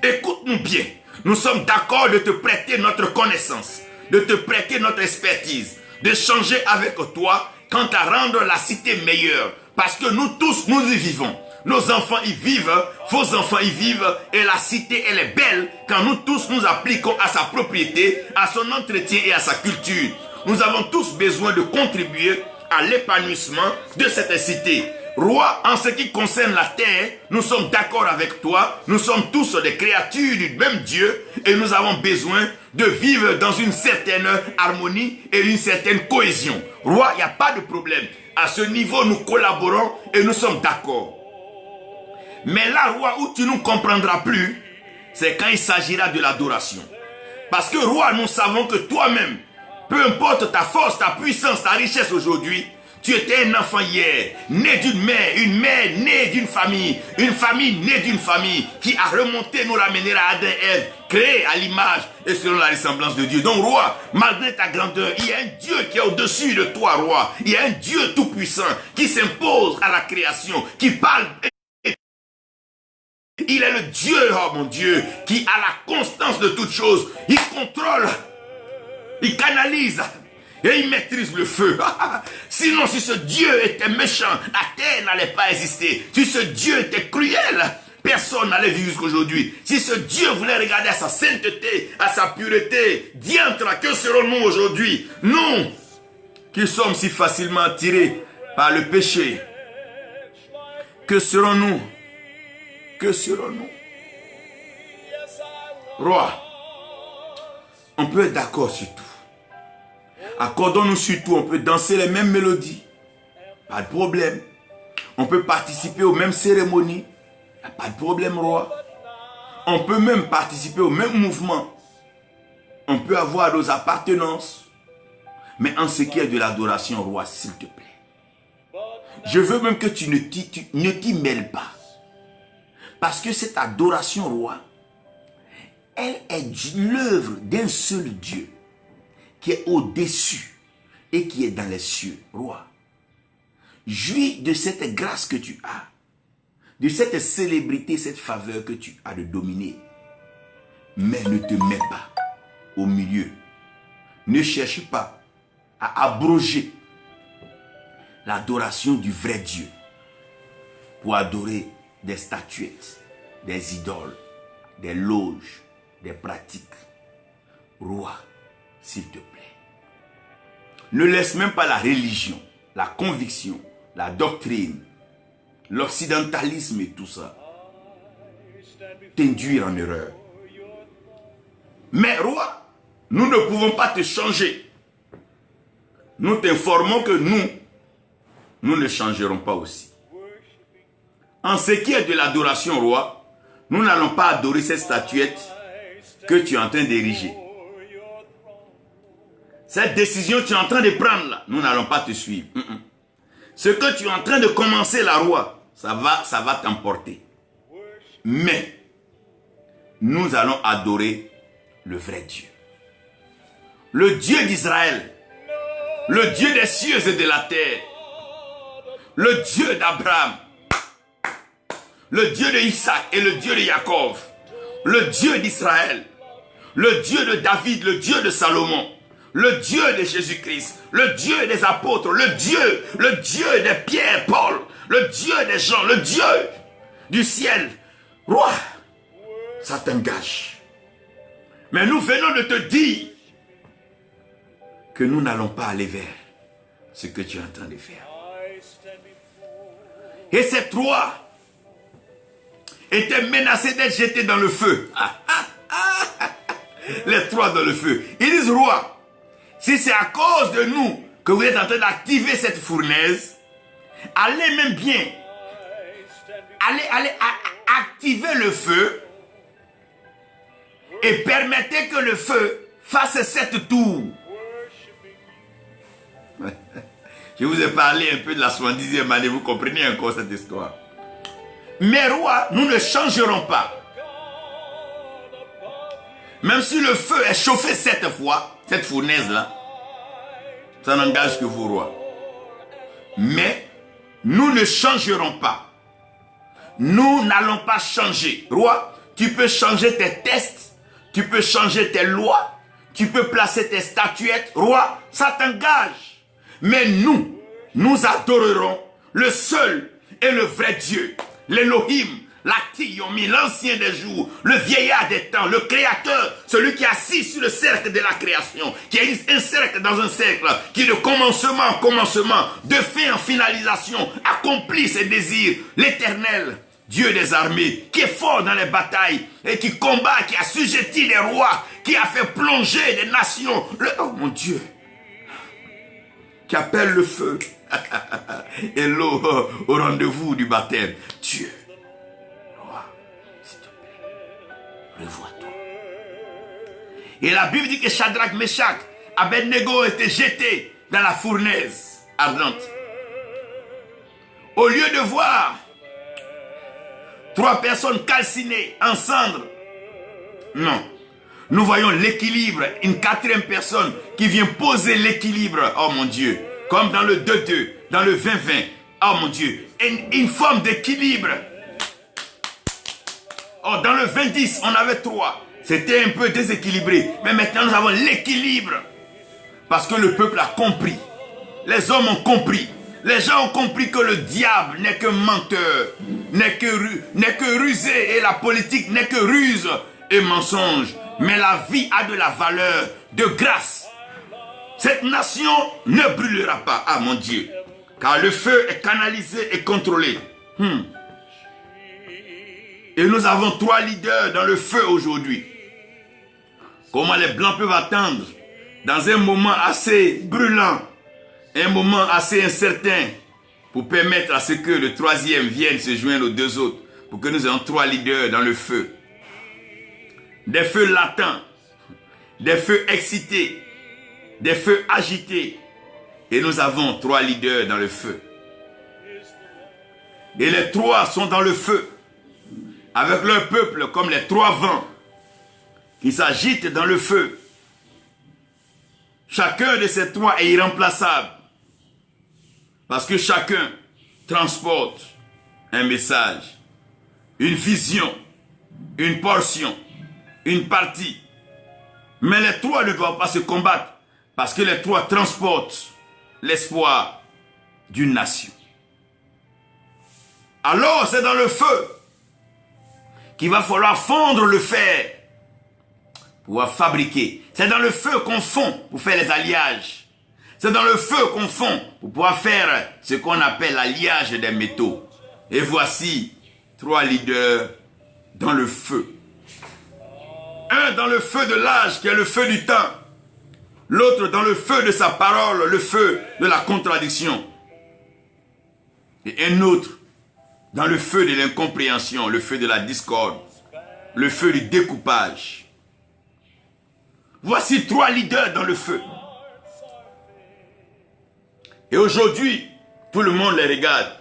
écoute-nous bien. Nous sommes d'accord de te prêter notre connaissance, de te prêter notre expertise, de changer avec toi quant à rendre la cité meilleure. Parce que nous tous, nous y vivons. Nos enfants y vivent, vos enfants y vivent, et la cité, elle est belle quand nous tous nous appliquons à sa propriété, à son entretien et à sa culture. Nous avons tous besoin de contribuer à l'épanouissement de cette cité. Roi, en ce qui concerne la terre, nous sommes d'accord avec toi. Nous sommes tous des créatures du même Dieu et nous avons besoin de vivre dans une certaine harmonie et une certaine cohésion. Roi, il n'y a pas de problème. À ce niveau, nous collaborons et nous sommes d'accord. Mais là, roi, où tu ne nous comprendras plus, c'est quand il s'agira de l'adoration. Parce que roi, nous savons que toi-même, peu importe ta force, ta puissance, ta richesse aujourd'hui, tu étais un enfant hier, né d'une mère, une mère née d'une famille, une famille née d'une famille qui a remonté, nous ramener à Adam et Ève, créé à l'image et selon la ressemblance de Dieu. Donc roi, malgré ta grandeur, il y a un Dieu qui est au-dessus de toi, roi. Il y a un Dieu tout-puissant qui s'impose à la création, qui parle. Il est le Dieu, oh mon Dieu, qui a la constance de toutes choses. Il contrôle, il canalise. Et il maîtrise le feu. Sinon, si ce Dieu était méchant, la terre n'allait pas exister. Si ce Dieu était cruel, personne n'allait vivre jusqu'aujourd'hui. Si ce Dieu voulait regarder à sa sainteté, à sa pureté, diantre, que serons-nous aujourd'hui? Nous, qui sommes si facilement attirés par le péché. Que serons-nous? Que serons-nous? Roi, on peut être d'accord sur tout. Accordons-nous sur tout, on peut danser les mêmes mélodies, pas de problème. On peut participer aux mêmes cérémonies, pas de problème, roi. On peut même participer au même mouvement. On peut avoir nos appartenances. Mais en ce qui est de l'adoration, roi, s'il te plaît, je veux même que tu ne t'y mêles pas. Parce que cette adoration, roi, elle est l'œuvre d'un seul Dieu qui est au-dessus et qui est dans les cieux, roi. Jouis de cette grâce que tu as, de cette célébrité, cette faveur que tu as de dominer. Mais ne te mets pas au milieu. Ne cherche pas à abroger l'adoration du vrai Dieu pour adorer des statuettes, des idoles, des loges, des pratiques. Roi, s'il te plaît. Ne laisse même pas la religion, la conviction, la doctrine, l'occidentalisme et tout ça t'induire en erreur. Mais roi, nous ne pouvons pas te changer. Nous t'informons que nous ne changerons pas aussi. En ce qui est de l'adoration, roi, nous n'allons pas adorer cette statuette que tu es en train d'ériger. Cette décision que tu es en train de prendre là, nous n'allons pas te suivre. Ce que tu es en train de commencer là, roi, ça va t'emporter. Mais nous allons adorer le vrai Dieu. Le Dieu d'Israël, le Dieu des cieux et de la terre, le Dieu d'Abraham, le Dieu de Isaac et le Dieu de Jacob, le Dieu d'Israël, le Dieu de David, le Dieu de Salomon, le Dieu de Jésus-Christ, le Dieu des apôtres, le Dieu de Pierre, Paul, le Dieu des gens, le Dieu du ciel. Roi, ça t'engage. Mais nous venons de te dire que nous n'allons pas aller vers ce que tu es en train de faire. Et ces trois étaient menacés d'être jetés dans le feu. Les trois dans le feu. Ils disent, roi, si c'est à cause de nous que vous êtes en train d'activer cette fournaise, allez même bien, allez activer le feu et permettez que le feu fasse 7 tours. Je vous ai parlé un peu de la 70e année, vous comprenez encore cette histoire. Mais roi, nous ne changerons pas. Même si le feu est chauffé 7 fois, cette fournaise-là, ça n'engage que vous, roi. Mais nous ne changerons pas. Nous n'allons pas changer. Roi, tu peux changer tes tests, tu peux changer tes lois, tu peux placer tes statuettes. Roi, ça t'engage. Mais nous adorerons le seul et le vrai Dieu, l'Elohim, l'Aktiyomi, l'ancien des jours, le vieillard des temps, le créateur, celui qui est assis sur le cercle de la création, qui est un cercle dans un cercle, qui de commencement en commencement, de fin en finalisation, accomplit ses désirs, l'éternel Dieu des armées, qui est fort dans les batailles et qui combat, qui a assujetti des rois, qui a fait plonger des nations. Oh mon Dieu, qui appelle le feu et l'eau au rendez-vous du baptême. Dieu, roi, s'il te plaît, revois-toi. Et la Bible dit que Shadrach, Meshach, Abednego étaient jetés dans la fournaise ardente. Au lieu de voir 3 personnes calcinées en cendres, non. Nous voyons l'équilibre, une 4e personne qui vient poser l'équilibre, oh mon Dieu, comme dans le 2-2, dans le 20-20, oh mon Dieu, une forme d'équilibre. Oh, dans le 20-10, on avait 3, c'était un peu déséquilibré, mais maintenant nous avons l'équilibre, parce que le peuple a compris, les hommes ont compris, les gens ont compris que le diable n'est que menteur, n'est que rusé, et la politique n'est que ruse et mensonge. Mais la vie a de la valeur, de grâce. Cette nation ne brûlera pas, ah mon Dieu, car le feu est canalisé et contrôlé. Et nous avons 3 leaders dans le feu aujourd'hui. Comment les Blancs peuvent attendre dans un moment assez brûlant, un moment assez incertain, pour permettre à ce que le 3e vienne se joindre aux 2 autres, pour que nous ayons 3 leaders dans le feu. Des feux latents, des feux excités, des feux agités. Et nous avons 3 leaders dans le feu. Et les 3 sont dans le feu, avec leur peuple comme les 3 vents. qui s'agitent dans le feu. Chacun de ces trois est irremplaçable. Parce que chacun transporte un message, une vision, une portion, une partie. Mais les trois ne doivent pas se combattre parce que les trois transportent l'espoir d'une nation. Alors c'est dans le feu qu'il va falloir fondre le fer pour pouvoir fabriquer. C'est dans le feu qu'on fond pour faire les alliages. C'est dans le feu qu'on fond pour pouvoir faire ce qu'on appelle l'alliage des métaux. Et voici trois leaders dans le feu. Un dans le feu de l'âge qui est le feu du temps. L'autre dans le feu de sa parole, le feu de la contradiction. Et un autre dans le feu de l'incompréhension, le feu de la discorde, le feu du découpage. Voici trois leaders dans le feu. Et aujourd'hui, tout le monde les regarde.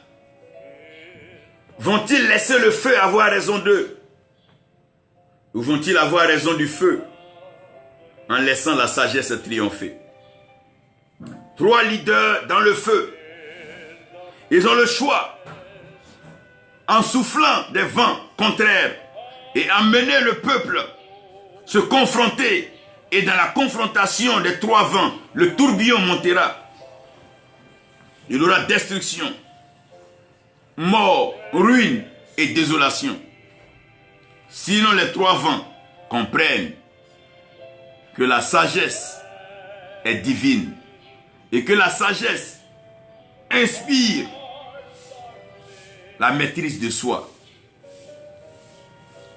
Vont-ils laisser le feu avoir raison d'eux? Ou vont-ils avoir raison du feu en laissant la sagesse triompher? Trois leaders dans le feu. Ils ont le choix, en soufflant des vents contraires et amener le peuple se confronter. Et dans la confrontation des trois vents, le tourbillon montera. Il y aura destruction, mort, ruine et désolation. Sinon les trois vents comprennent que la sagesse est divine et que la sagesse inspire la maîtrise de soi.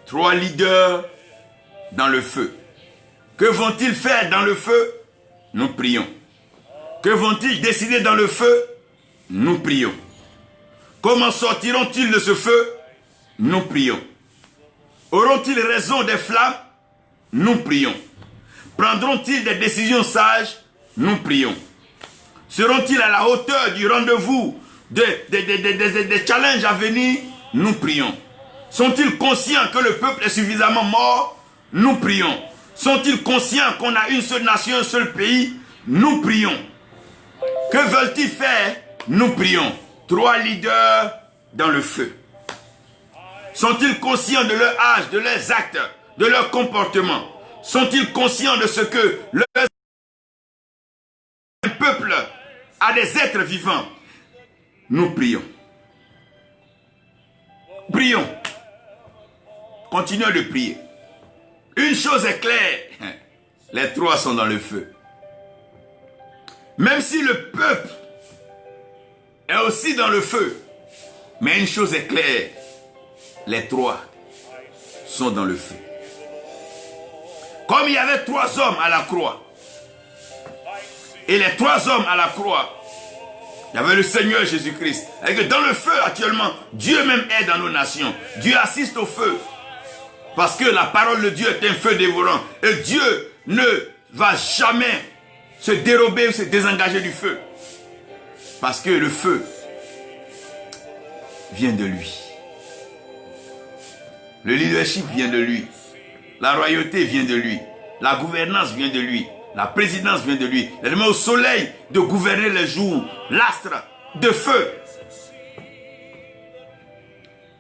Trois leaders dans le feu. Que vont-ils faire dans le feu? Nous prions. Que vont-ils décider dans le feu? Nous prions. Comment sortiront-ils de ce feu? Nous prions. Auront-ils raison des flammes? Nous prions. Prendront-ils des décisions sages? Nous prions. Seront-ils à la hauteur du rendez-vous des challenges à venir? Nous prions. Sont-ils conscients que le peuple est suffisamment mort? Nous prions. Sont-ils conscients qu'on a une seule nation, un seul pays? Nous prions. Que veulent-ils faire? Nous prions. Trois leaders dans le feu. Sont-ils conscients de leur âge, de leurs actes, de leur comportement? Sont-ils conscients de ce que le peuple a des êtres vivants? Nous prions. Prions. Continuons de prier. Une chose est claire, les trois sont dans le feu. Même si le peuple est aussi dans le feu, mais une chose est claire, les trois sont dans le feu. Comme il y avait trois hommes à la croix, et les trois hommes à la croix, il y avait le Seigneur Jésus-Christ. Et que dans le feu actuellement, Dieu même est dans nos nations. Dieu assiste au feu. Parce que la parole de Dieu est un feu dévorant. Et Dieu ne va jamais se dérober ou se désengager du feu. Parce que le feu vient de lui. Le leadership vient de lui. La royauté vient de lui. La gouvernance vient de lui. La présidence vient de lui. Il met au soleil de gouverner les jours. L'astre de feu.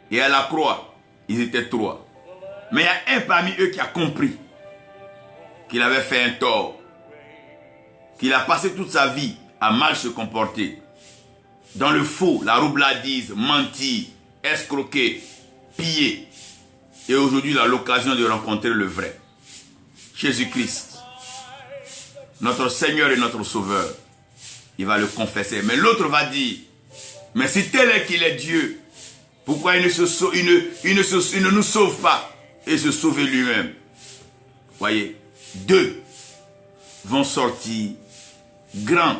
Et à la croix, ils étaient trois. Mais il y a un parmi eux qui a compris qu'il avait fait un tort. Qu'il a passé toute sa vie à mal se comporter. Dans le faux, la roubladise, mentir, escroquer, piller. Et aujourd'hui, il a l'occasion de rencontrer le vrai. Jésus-Christ, notre Seigneur et notre Sauveur. Il va le confesser. Mais l'autre va dire, mais si tel est qu'il est Dieu, pourquoi il ne nous sauve pas et se sauver lui-même? Voyez, deux vont sortir grands.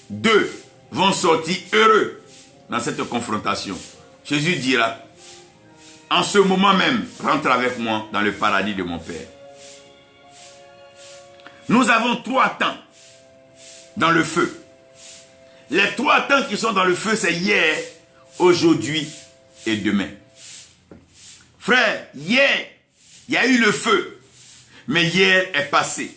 Deux vont sortir heureux dans cette confrontation. Jésus dira, en ce moment même, rentre avec moi dans le paradis de mon Père. Nous avons trois temps dans le feu. Les trois temps qui sont dans le feu, c'est hier, aujourd'hui et demain. Frère, hier, il y a eu le feu. Mais hier est passé.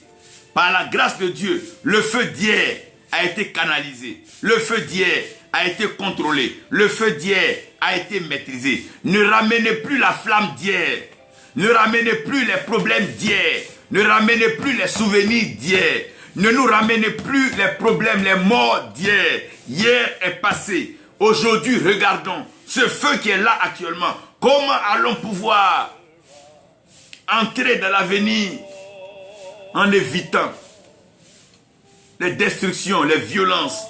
Par la grâce de Dieu, le feu d'hier a été canalisé. Le feu d'hier a été contrôlé. Le feu d'hier a été maîtrisé. Ne ramenez plus la flamme d'hier. Ne ramenez plus les problèmes d'hier. Ne ramenez plus les souvenirs d'hier. Ne nous ramenez plus les problèmes, les morts d'hier. Hier est passé. Aujourd'hui, regardons ce feu qui est là actuellement. Comment allons pouvoir entrer dans l'avenir en évitant les destructions, les violences,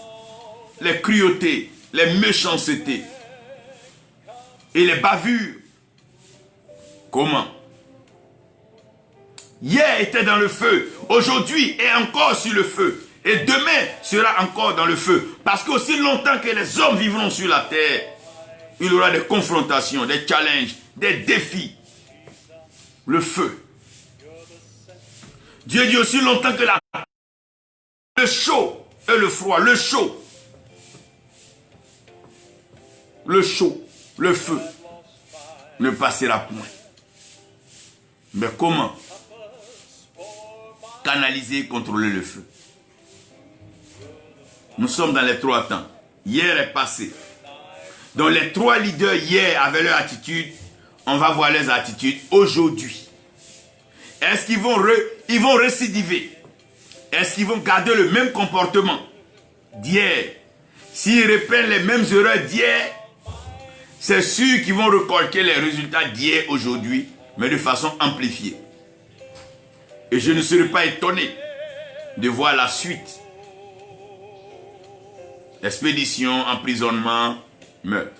les cruautés, les méchancetés et les bavures? Comment? Hier était dans le feu, aujourd'hui est encore sur le feu, et demain sera encore dans le feu. Parce qu'aussi longtemps que les hommes vivront sur la terre, il y aura des confrontations, des challenges, des défis. Le feu. Dieu dit aussi longtemps que le chaud et le froid, le chaud, le feu ne passera point. Mais comment canaliser et contrôler le feu? Nous sommes dans les trois temps. Hier est passé. Donc les trois leaders hier avaient leur attitude. On va voir les attitudes aujourd'hui. Est-ce qu'ils vont récidiver? Est-ce qu'ils vont garder le même comportement d'hier? S'ils reprennent les mêmes erreurs d'hier, c'est sûr qu'ils vont récolter les résultats d'hier aujourd'hui, mais de façon amplifiée. Et je ne serai pas étonné de voir la suite. Expédition, emprisonnement, meurtre.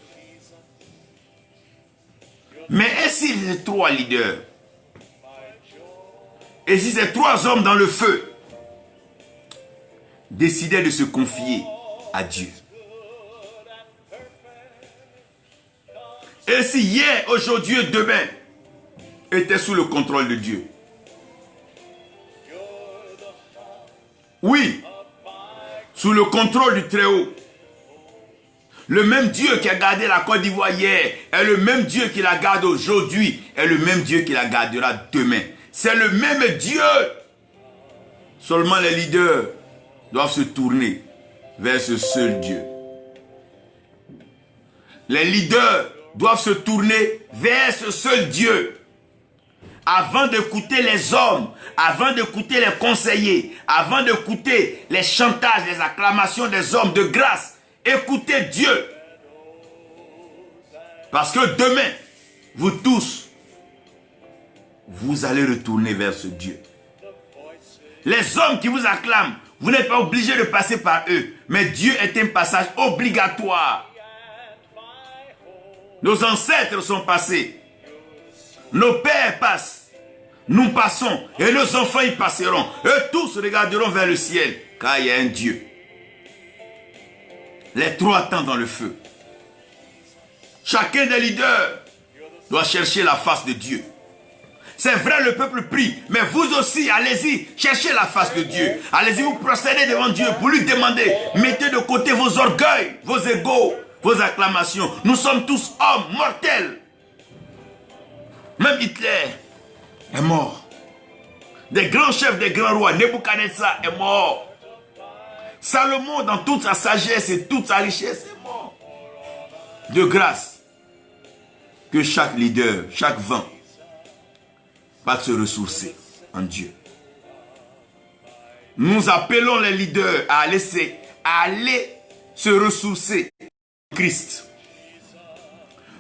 Mais et si les trois leaders, et si ces trois hommes dans le feu décidaient de se confier à Dieu? Et si hier, aujourd'hui et demain étaient sous le contrôle de Dieu? Oui, sous le contrôle du Très-Haut. Le même Dieu qui a gardé la Côte d'Ivoire hier est le même Dieu qui la garde aujourd'hui, est le même Dieu qui la gardera demain. C'est le même Dieu. Seulement les leaders doivent se tourner vers ce seul Dieu. Les leaders doivent se tourner vers ce seul Dieu. Avant d'écouter les hommes, avant d'écouter les conseillers, avant d'écouter les chantages, les acclamations des hommes de grâce, écoutez Dieu. Parce que demain, vous tous, vous allez retourner vers ce Dieu. Les hommes qui vous acclament, vous n'êtes pas obligé de passer par eux. Mais Dieu est un passage obligatoire. Nos ancêtres sont passés. Nos pères passent. Nous passons. Et nos enfants y passeront. Eux tous regarderont vers le ciel. Car il y a un Dieu. Les trois temps dans le feu. Chacun des leaders doit chercher la face de Dieu. C'est vrai, le peuple prie, mais vous aussi, allez-y, cherchez la face de Dieu. Allez-y, vous procédez devant Dieu pour lui demander, mettez de côté vos orgueils, vos égos, vos acclamations. Nous sommes tous hommes mortels. Même Hitler est mort. Des grands chefs, des grands rois, Nebuchadnezzar est mort. Salomon, dans toute sa sagesse et toute sa richesse, est mort. De grâce, que chaque leader, chaque vent, va se ressourcer en Dieu. Nous appelons les leaders à aller se ressourcer en Christ.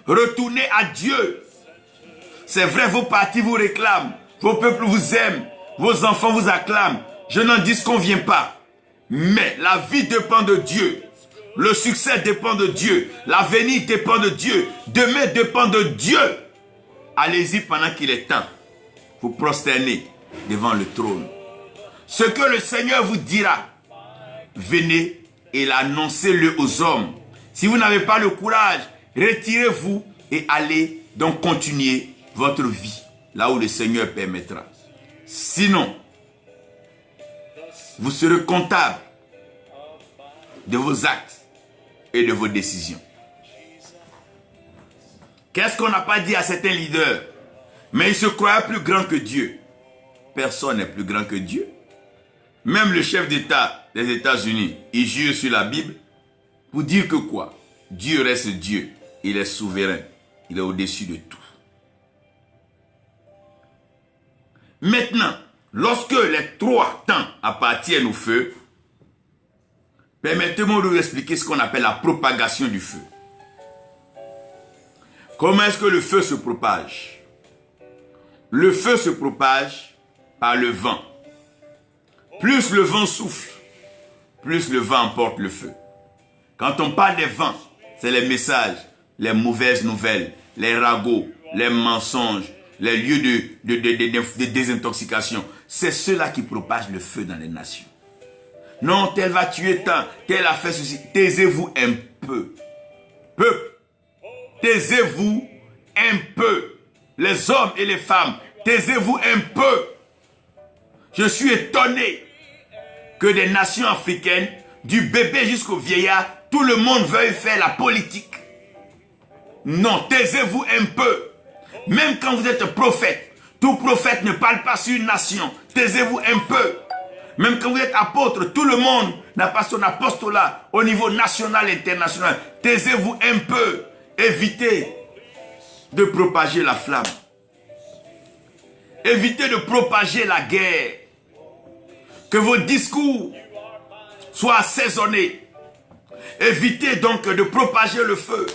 Retournez à Dieu. C'est vrai, vos partis vous réclament, vos peuples vous aiment, vos enfants vous acclament. Je n'en disconviens pas. Mais la vie dépend de Dieu. Le succès dépend de Dieu. L'avenir dépend de Dieu. Demain dépend de Dieu. Allez-y pendant qu'il est temps. Vous prosternez devant le trône. Ce que le Seigneur vous dira, venez et l'annoncez-le aux hommes. Si vous n'avez pas le courage, retirez-vous et allez donc continuer votre vie là où le Seigneur permettra. Sinon, vous serez comptable de vos actes et de vos décisions. Qu'est-ce qu'on n'a pas dit à certains leaders? Mais ils se croyaient plus grands que Dieu. personne n'est plus grand que Dieu. Même le chef d'État des États-Unis, il jure sur la Bible pour dire que quoi? Dieu reste Dieu. Il est souverain. Il est au-dessus de tout. Maintenant, lorsque les trois temps appartiennent au feu, permettez-moi de vous expliquer ce qu'on appelle la propagation du feu. Comment est-ce que le feu se propage? Le feu se propage par le vent. Plus le vent souffle, plus le vent emporte le feu. Quand on parle des vents, c'est les messages, les mauvaises nouvelles, les ragots, les mensonges, les lieux de désintoxication. C'est ceux-là qui propagent le feu dans les nations. Non, tel va tuer tant, tel a fait ceci. Taisez-vous un peu. Peuple, taisez-vous un peu. Les hommes et les femmes, taisez-vous un peu. Je suis étonné que des nations africaines, du bébé jusqu'au vieillard, tout le monde veuille faire la politique. Non, taisez-vous un peu. Même quand vous êtes prophète, tout prophète ne parle pas sur une nation. Taisez-vous un peu. Même quand vous êtes apôtre, tout le monde n'a pas son apostolat au niveau national et international. Taisez-vous un peu. Évitez de propager la flamme. Évitez de propager la guerre. Que vos discours soient assaisonnés. Évitez donc de propager le feu.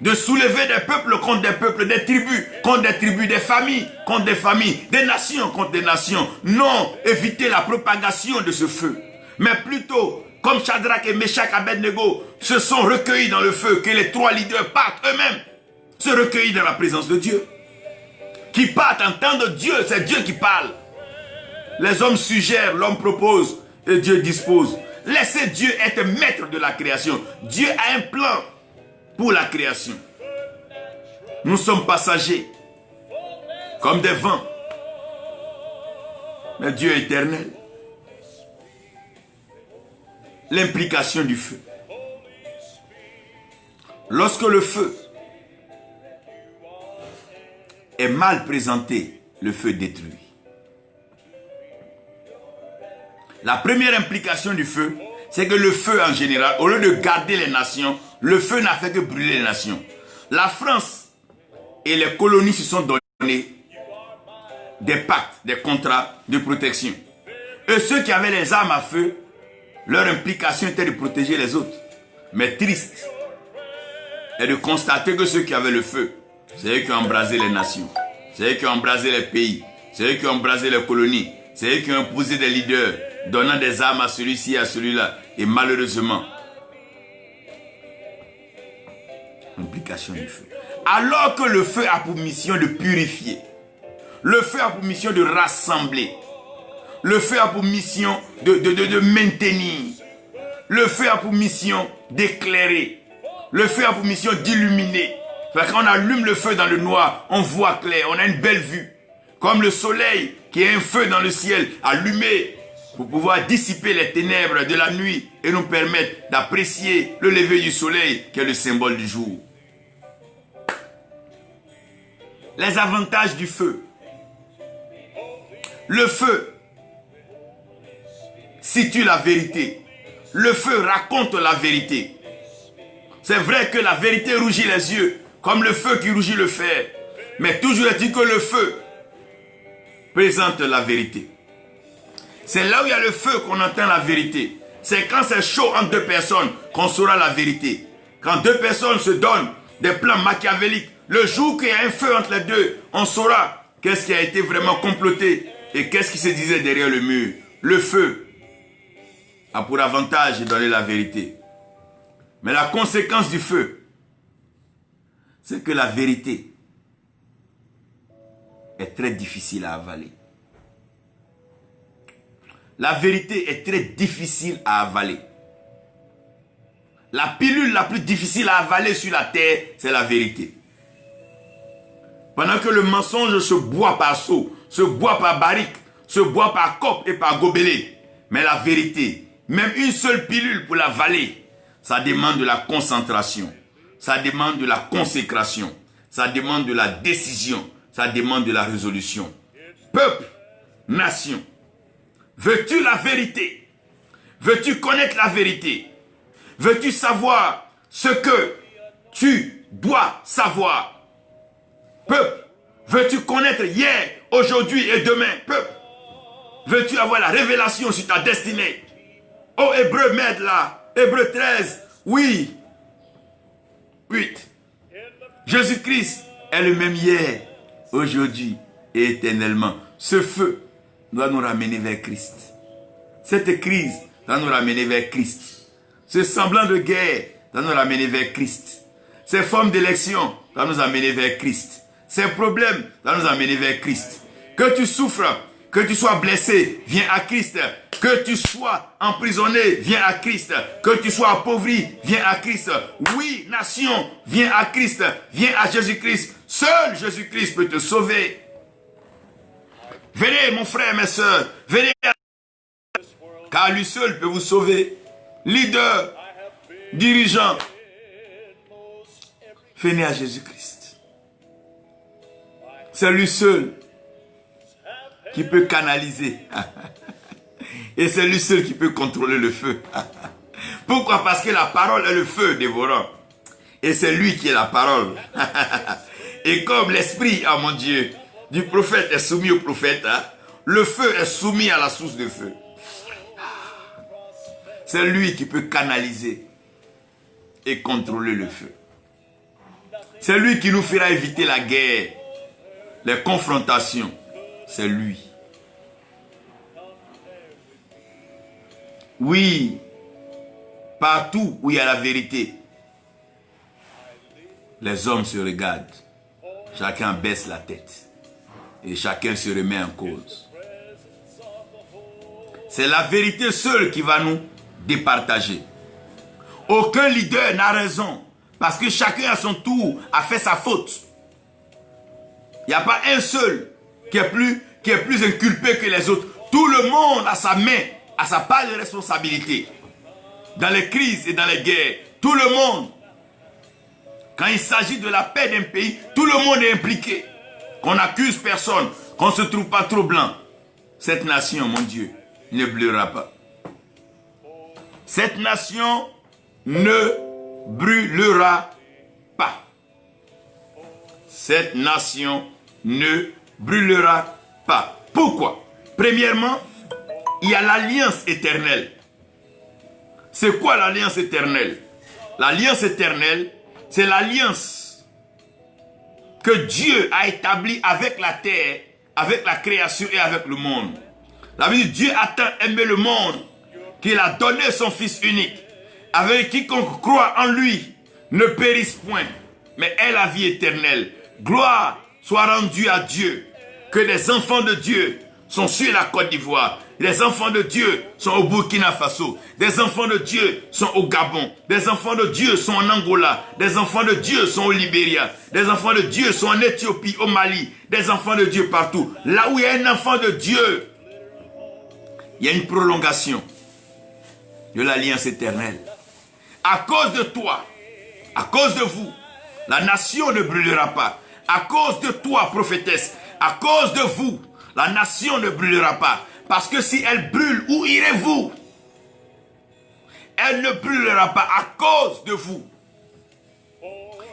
De soulever des peuples contre des peuples, des tribus contre des tribus, des familles contre des familles, des nations contre des nations. Non, évitez la propagation de ce feu. Mais plutôt, comme Shadrach et Meshach Abednego se sont recueillis dans le feu, que les trois leaders partent eux-mêmes, se recueillir dans la présence de Dieu. Qui partent entendre Dieu, c'est Dieu qui parle. Les hommes suggèrent, l'homme propose et Dieu dispose. Laissez Dieu être maître de la création. Dieu a un plan pour la création. Nous sommes passagers, comme des vents. Mais Dieu est éternel. L'implication du feu. Lorsque le feu est mal présenté, le feu détruit. La première implication du feu, c'est que le feu en général, au lieu de garder les nations, le feu n'a fait que brûler les nations. La France et les colonies se sont donné des pactes, des contrats de protection. Et ceux qui avaient les armes à feu, leur implication était de protéger les autres. Mais triste est de constater que ceux qui avaient le feu, c'est eux qui ont embrasé les nations. C'est eux qui ont embrasé les pays. C'est eux qui ont embrasé les colonies. C'est eux qui ont imposé des leaders, donnant des armes à celui-ci et à celui-là. Et malheureusement, implication du feu. Alors que le feu a pour mission de purifier. Le feu a pour mission de rassembler. Le feu a pour mission de maintenir. Le feu a pour mission d'éclairer. Le feu a pour mission d'illuminer. Quand on allume le feu dans le noir, on voit clair, on a une belle vue. Comme le soleil qui est un feu dans le ciel allumé pour pouvoir dissiper les ténèbres de la nuit et nous permettre d'apprécier le lever du soleil qui est le symbole du jour. Les avantages du feu. Le feu situe la vérité. Le feu raconte la vérité. C'est vrai que la vérité rougit les yeux, comme le feu qui rougit le fer. Mais toujours est-il que le feu présente la vérité. C'est là où il y a le feu qu'on entend la vérité. C'est quand c'est chaud entre deux personnes qu'on saura la vérité. Quand deux personnes se donnent des plans machiavéliques, le jour qu'il y a un feu entre les deux, on saura qu'est-ce qui a été vraiment comploté et qu'est-ce qui se disait derrière le mur. Le feu a pour avantage de donner la vérité. Mais la conséquence du feu, c'est que la vérité est très difficile à avaler. La vérité est très difficile à avaler. La pilule la plus difficile à avaler sur la terre, c'est la vérité. Pendant que le mensonge se boit par seau, se boit par barrique, se boit par cope et par gobelet. Mais la vérité, même une seule pilule pour l'avaler, ça demande de la concentration, ça demande de la consécration, ça demande de la décision, ça demande de la résolution. Peuple, nation? Veux-tu la vérité? Veux-tu connaître la vérité? Veux-tu savoir ce que tu dois savoir? Peuple, veux-tu connaître hier, aujourd'hui et demain? Peuple, veux-tu avoir la révélation sur ta destinée? Oh, Hébreu m'aide là. Hébreu 13, oui. 8. Jésus-Christ est le même hier, aujourd'hui et éternellement. Ce feu doit nous ramener vers Christ. Cette crise doit nous ramener vers Christ. Ce semblant de guerre doit nous ramener vers Christ. Ces formes d'élection doivent nous amener vers Christ. Ces problèmes doivent nous amener vers Christ. Que tu souffres, que tu sois blessé, viens à Christ. Que tu sois emprisonné, viens à Christ. Que tu sois appauvri, viens à Christ. Oui, nation, viens à Christ. Viens à Jésus-Christ. Seul Jésus-Christ peut te sauver. Venez, mon frère, mes soeurs. Venez, car lui seul peut vous sauver. Leader, dirigeant. Venez à Jésus-Christ. C'est lui seul qui peut canaliser. Et c'est lui seul qui peut contrôler le feu. Pourquoi? Parce que la parole est le feu dévorant. Et c'est lui qui est la parole. Et comme l'esprit, oh mon Dieu, du prophète est soumis au prophète, le feu est soumis à la source de feu. C'est lui qui peut canaliser et contrôler le feu. C'est lui qui nous fera éviter la guerre, les confrontations. C'est lui. Oui, partout où il y a la vérité, les hommes se regardent. Chacun baisse la tête. Et chacun se remet en cause. C'est la vérité seule qui va nous départager. Aucun leader n'a raison. Parce que chacun à son tour a fait sa faute. Il n'y a pas un seul qui est plus inculpé que les autres. Tout le monde a sa main, a sa part de responsabilité. Dans les crises et dans les guerres, tout le monde. Quand il s'agit de la paix d'un pays, tout le monde est impliqué. Qu'on n'accuse personne, qu'on ne se trouve pas trop blanc. Cette nation, mon Dieu, ne brûlera pas. Cette nation ne brûlera pas. Cette nation ne brûlera pas. Pourquoi? Premièrement, il y a l'alliance éternelle. C'est quoi l'alliance éternelle? L'alliance éternelle, c'est l'alliance que Dieu a établie avec la terre, avec la création et avec le monde. La Bible dit, Dieu a tant aimé le monde qu'il a donné son Fils unique, avec quiconque croit en lui ne périsse point, mais ait la vie éternelle. Gloire soit rendue à Dieu, que les enfants de Dieu sont sur la Côte d'Ivoire. Les enfants de Dieu sont au Burkina Faso. Des enfants de Dieu sont au Gabon. Des enfants de Dieu sont en Angola. Des enfants de Dieu sont au Libéria. Des enfants de Dieu sont en Éthiopie, au Mali. Des enfants de Dieu partout. Là où il y a un enfant de Dieu, il y a une prolongation de l'alliance éternelle. À cause de toi, à cause de vous, la nation ne brûlera pas. À cause de toi, prophétesse, à cause de vous, la nation ne brûlera pas. Parce que si elle brûle, où irez-vous? Elle ne brûlera pas à cause de vous.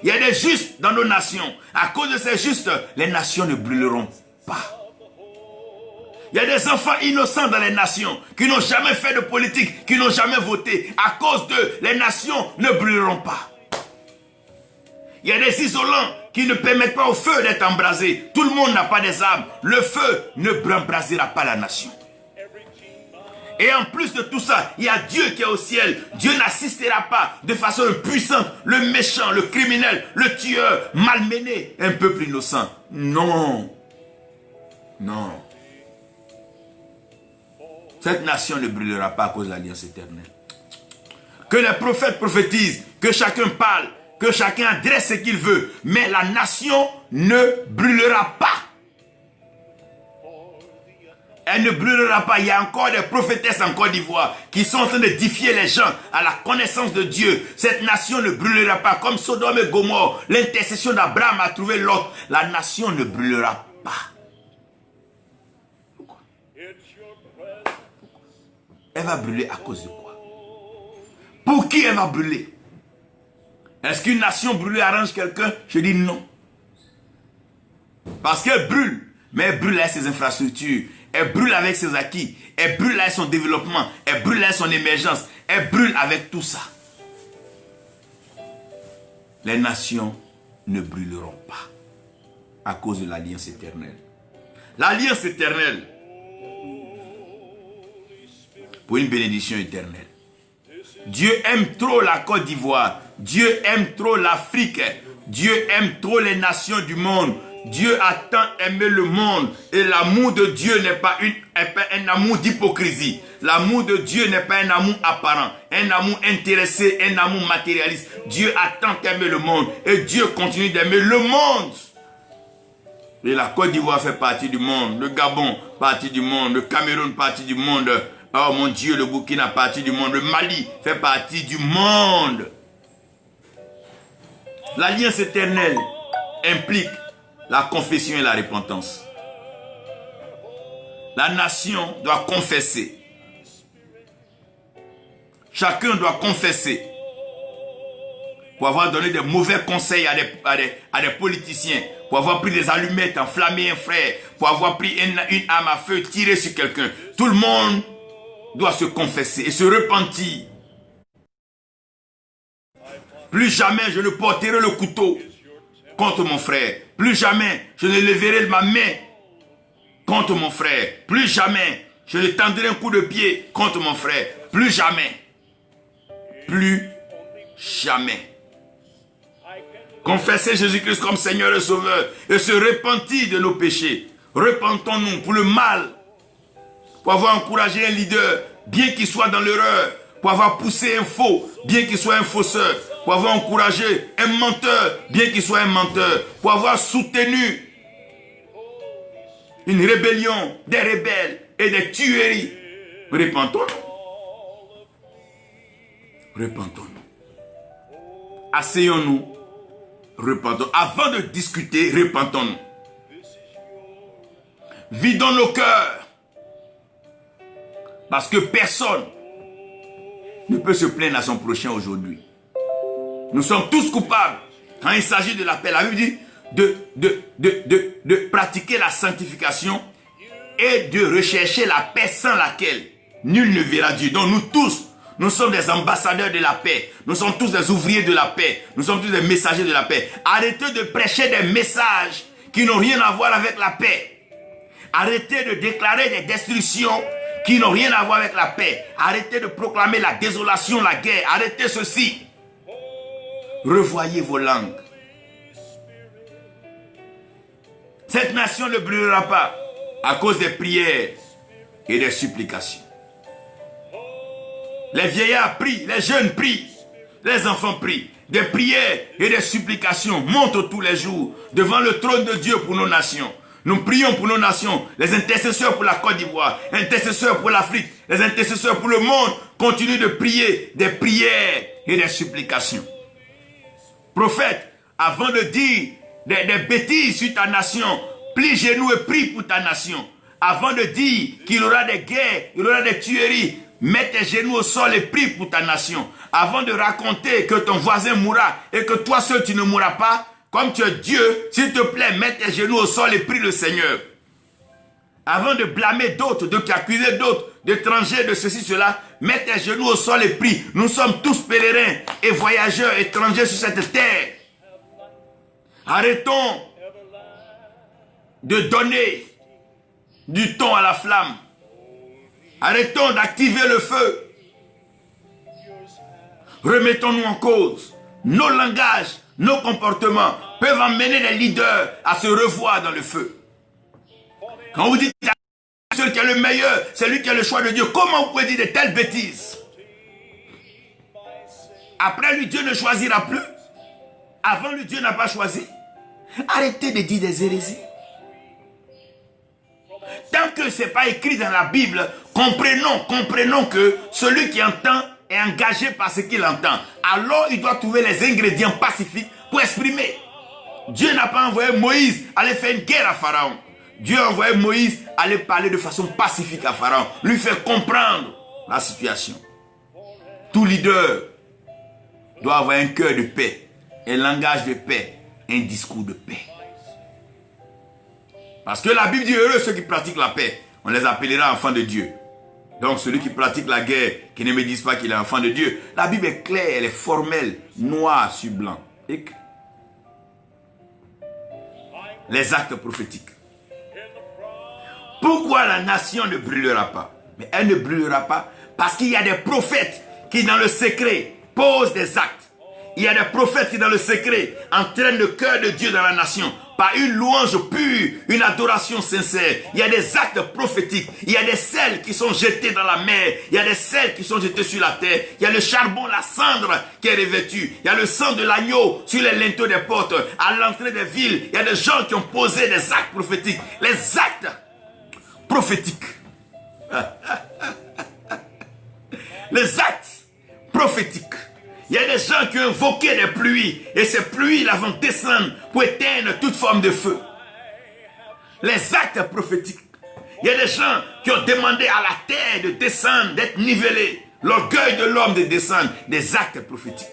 Il y a des justes dans nos nations. À cause de ces justes, les nations ne brûleront pas. Il y a des enfants innocents dans les nations qui n'ont jamais fait de politique, qui n'ont jamais voté. À cause d'eux, les nations ne brûleront pas. Il y a des isolants qui ne permettent pas au feu d'être embrasé. Tout le monde n'a pas des armes. Le feu ne embrasera pas la nation. Et en plus de tout ça, il y a Dieu qui est au ciel. Dieu n'assistera pas de façon puissante le méchant, le criminel, le tueur, malmené, un peuple innocent. Non. Non. Cette nation ne brûlera pas à cause de l'alliance éternelle. Que les prophètes prophétisent, que chacun parle, que chacun adresse ce qu'il veut, mais la nation ne brûlera pas. Elle ne brûlera pas. Il y a encore des prophétesses en Côte d'Ivoire qui sont en train de défier les gens à la connaissance de Dieu. Cette nation ne brûlera pas. Comme Sodome et Gomorrhe, l'intercession d'Abraham a trouvé l'autre. La nation ne brûlera pas. Pourquoi? Elle va brûler à cause de quoi? Pour qui elle va brûler? Est-ce qu'une nation brûlée arrange quelqu'un? Je dis non. Parce qu'elle brûle, mais elle brûle avec ses infrastructures, elle brûle avec ses acquis, elle brûle avec son développement, elle brûle avec son émergence, elle brûle avec tout ça. Les nations ne brûleront pas à cause de l'alliance éternelle. L'alliance éternelle pour une bénédiction éternelle. Dieu aime trop la Côte d'Ivoire, Dieu aime trop l'Afrique, Dieu aime trop les nations du monde. Dieu a tant aimé le monde et l'amour de Dieu n'est pas un amour d'hypocrisie. L'amour de Dieu n'est pas un amour apparent, un amour intéressé, un amour matérialiste. Dieu a tant aimé le monde et Dieu continue d'aimer le monde. Et la Côte d'Ivoire fait partie du monde, le Gabon partie du monde, le Cameroun partie du monde. Oh mon Dieu, le Burkina partie du monde, le Mali fait partie du monde. L'alliance éternelle implique la confession et la repentance. La nation doit confesser. Chacun doit confesser. Pour avoir donné de mauvais conseils à des politiciens, pour avoir pris des allumettes, enflammé un frère, pour avoir pris une arme à feu, tiré sur quelqu'un. Tout le monde doit se confesser et se repentir. Plus jamais je ne porterai le couteau contre mon frère. Plus jamais je ne leverai ma main contre mon frère. Plus jamais je ne tendrai un coup de pied contre mon frère. Plus jamais. Plus jamais. Confesser Jésus-Christ comme Seigneur et Sauveur et se repentir de nos péchés. Repentons-nous pour le mal, pour avoir encouragé un leader, bien qu'il soit dans l'erreur, pour avoir poussé un faux, bien qu'il soit un fausseur, pour avoir encouragé un menteur, bien qu'il soit un menteur, pour avoir soutenu une rébellion, des rebelles et des tueries. Repentons-nous. Repentons-nous. Asseyons-nous. Repentons. Avant de discuter, repentons-nous. Vidons nos cœurs. Parce que personne ne peut se plaindre à son prochain aujourd'hui. Nous sommes tous coupables quand il s'agit de la paix. La Bible dit de pratiquer la sanctification et de rechercher la paix sans laquelle nul ne verra Dieu. Donc nous tous, nous sommes des ambassadeurs de la paix. Nous sommes tous des ouvriers de la paix. Nous sommes tous des messagers de la paix. Arrêtez de prêcher des messages qui n'ont rien à voir avec la paix. Arrêtez de déclarer des destructions qui n'ont rien à voir avec la paix. Arrêtez de proclamer la désolation, la guerre. Arrêtez ceci. Revoyez vos langues. Cette nation ne brûlera pas à cause des prières et des supplications. Les vieillards prient, les jeunes prient, les enfants prient. Des prières et des supplications montent tous les jours devant le trône de Dieu pour nos nations. Nous prions pour nos nations, les intercesseurs pour la Côte d'Ivoire, les intercesseurs pour l'Afrique, les intercesseurs pour le monde continuent de prier des prières et des supplications. Prophète, avant de dire des bêtises sur ta nation, plie genoux et prie pour ta nation. Avant de dire qu'il y aura des guerres, il y aura des tueries, mets tes genoux au sol et prie pour ta nation. Avant de raconter que ton voisin mourra et que toi seul tu ne mourras pas, comme tu es Dieu, s'il te plaît, mets tes genoux au sol et prie le Seigneur. Avant de blâmer d'autres, de t'accuser d'autres, d'étrangers, de ceci, cela, mets tes genoux au sol et prie. Nous sommes tous pèlerins et voyageurs étrangers sur cette terre. Arrêtons de donner du temps à la flamme. Arrêtons d'activer le feu. Remettons-nous en cause. Nos langages, nos comportements peuvent emmener les leaders à se revoir dans le feu. Quand vous dites à celui qui est le meilleur, c'est lui qui a le choix de Dieu, comment vous pouvez dire de telles bêtises? Après lui, Dieu ne choisira plus. Avant lui, Dieu n'a pas choisi. Arrêtez de dire des hérésies. Tant que ce n'est pas écrit dans la Bible, comprenons que celui qui entend est engagé par ce qu'il entend. Alors il doit trouver les ingrédients pacifiques pour exprimer. Dieu n'a pas envoyé Moïse aller faire une guerre à Pharaon. Dieu a envoyé Moïse aller parler de façon pacifique à Pharaon. Lui faire comprendre la situation. Tout leader doit avoir un cœur de paix, un langage de paix, un discours de paix. Parce que la Bible dit heureux ceux qui pratiquent la paix. On les appellera enfants de Dieu. Donc celui qui pratique la guerre, qui ne me dise pas qu'il est enfant de Dieu. La Bible est claire, elle est formelle, noir sur blanc. Les actes prophétiques. Pourquoi la nation ne brûlera pas? Mais elle ne brûlera pas parce qu'il y a des prophètes qui dans le secret posent des actes. Il y a des prophètes qui dans le secret entraînent le cœur de Dieu dans la nation par une louange pure, une adoration sincère. Il y a des actes prophétiques. Il y a des sels qui sont jetés dans la mer. Il y a des sels qui sont jetés sur la terre. Il y a le charbon, la cendre qui est revêtue. Il y a le sang de l'agneau sur les linteaux des portes, à l'entrée des villes. Il y a des gens qui ont posé des actes prophétiques. Les actes prophétiques. Les actes prophétiques. Il y a des gens qui ont invoqué des pluies et ces pluies là vont descendre pour éteindre toute forme de feu. Les actes prophétiques. Il y a des gens qui ont demandé à la terre de descendre, d'être nivelée. L'orgueil de l'homme de descendre. Des actes prophétiques.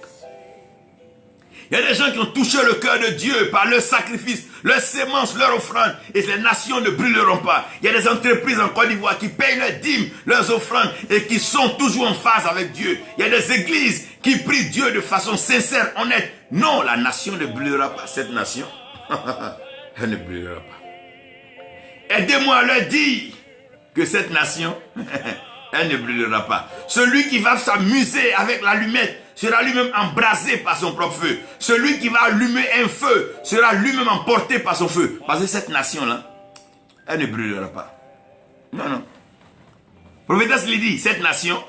Il y a des gens qui ont touché le cœur de Dieu par leur sacrifice, leur sémence, leur offrande. Et les nations ne brûleront pas. Il y a des entreprises en Côte d'Ivoire qui payent leurs dîmes, leurs offrandes et qui sont toujours en phase avec Dieu. Il y a des églises qui prient Dieu de façon sincère, honnête. Non, la nation ne brûlera pas. Cette nation, elle ne brûlera pas. Aidez-moi à leur dire que cette nation, elle ne brûlera pas. Celui qui va s'amuser avec l'allumette sera lui-même embrasé par son propre feu. Celui qui va allumer un feu sera lui-même emporté par son feu. Parce que cette nation-là, elle ne brûlera pas. Non, non. Prophétesse lui dit, cette nation,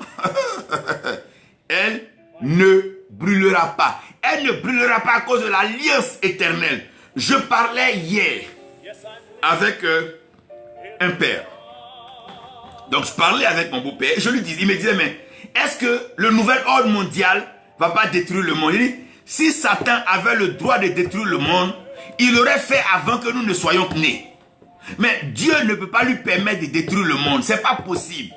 elle ne brûlera pas. Elle ne brûlera pas à cause de l'alliance éternelle. Je parlais hier avec un père. Donc je parlais avec mon beau-père et il me disait, mais est-ce que le nouvel ordre mondial va pas détruire le monde? Il dit, si Satan avait le droit de détruire le monde, il l'aurait fait avant que nous ne soyons nés. Mais Dieu ne peut pas lui permettre de détruire le monde. C'est pas possible.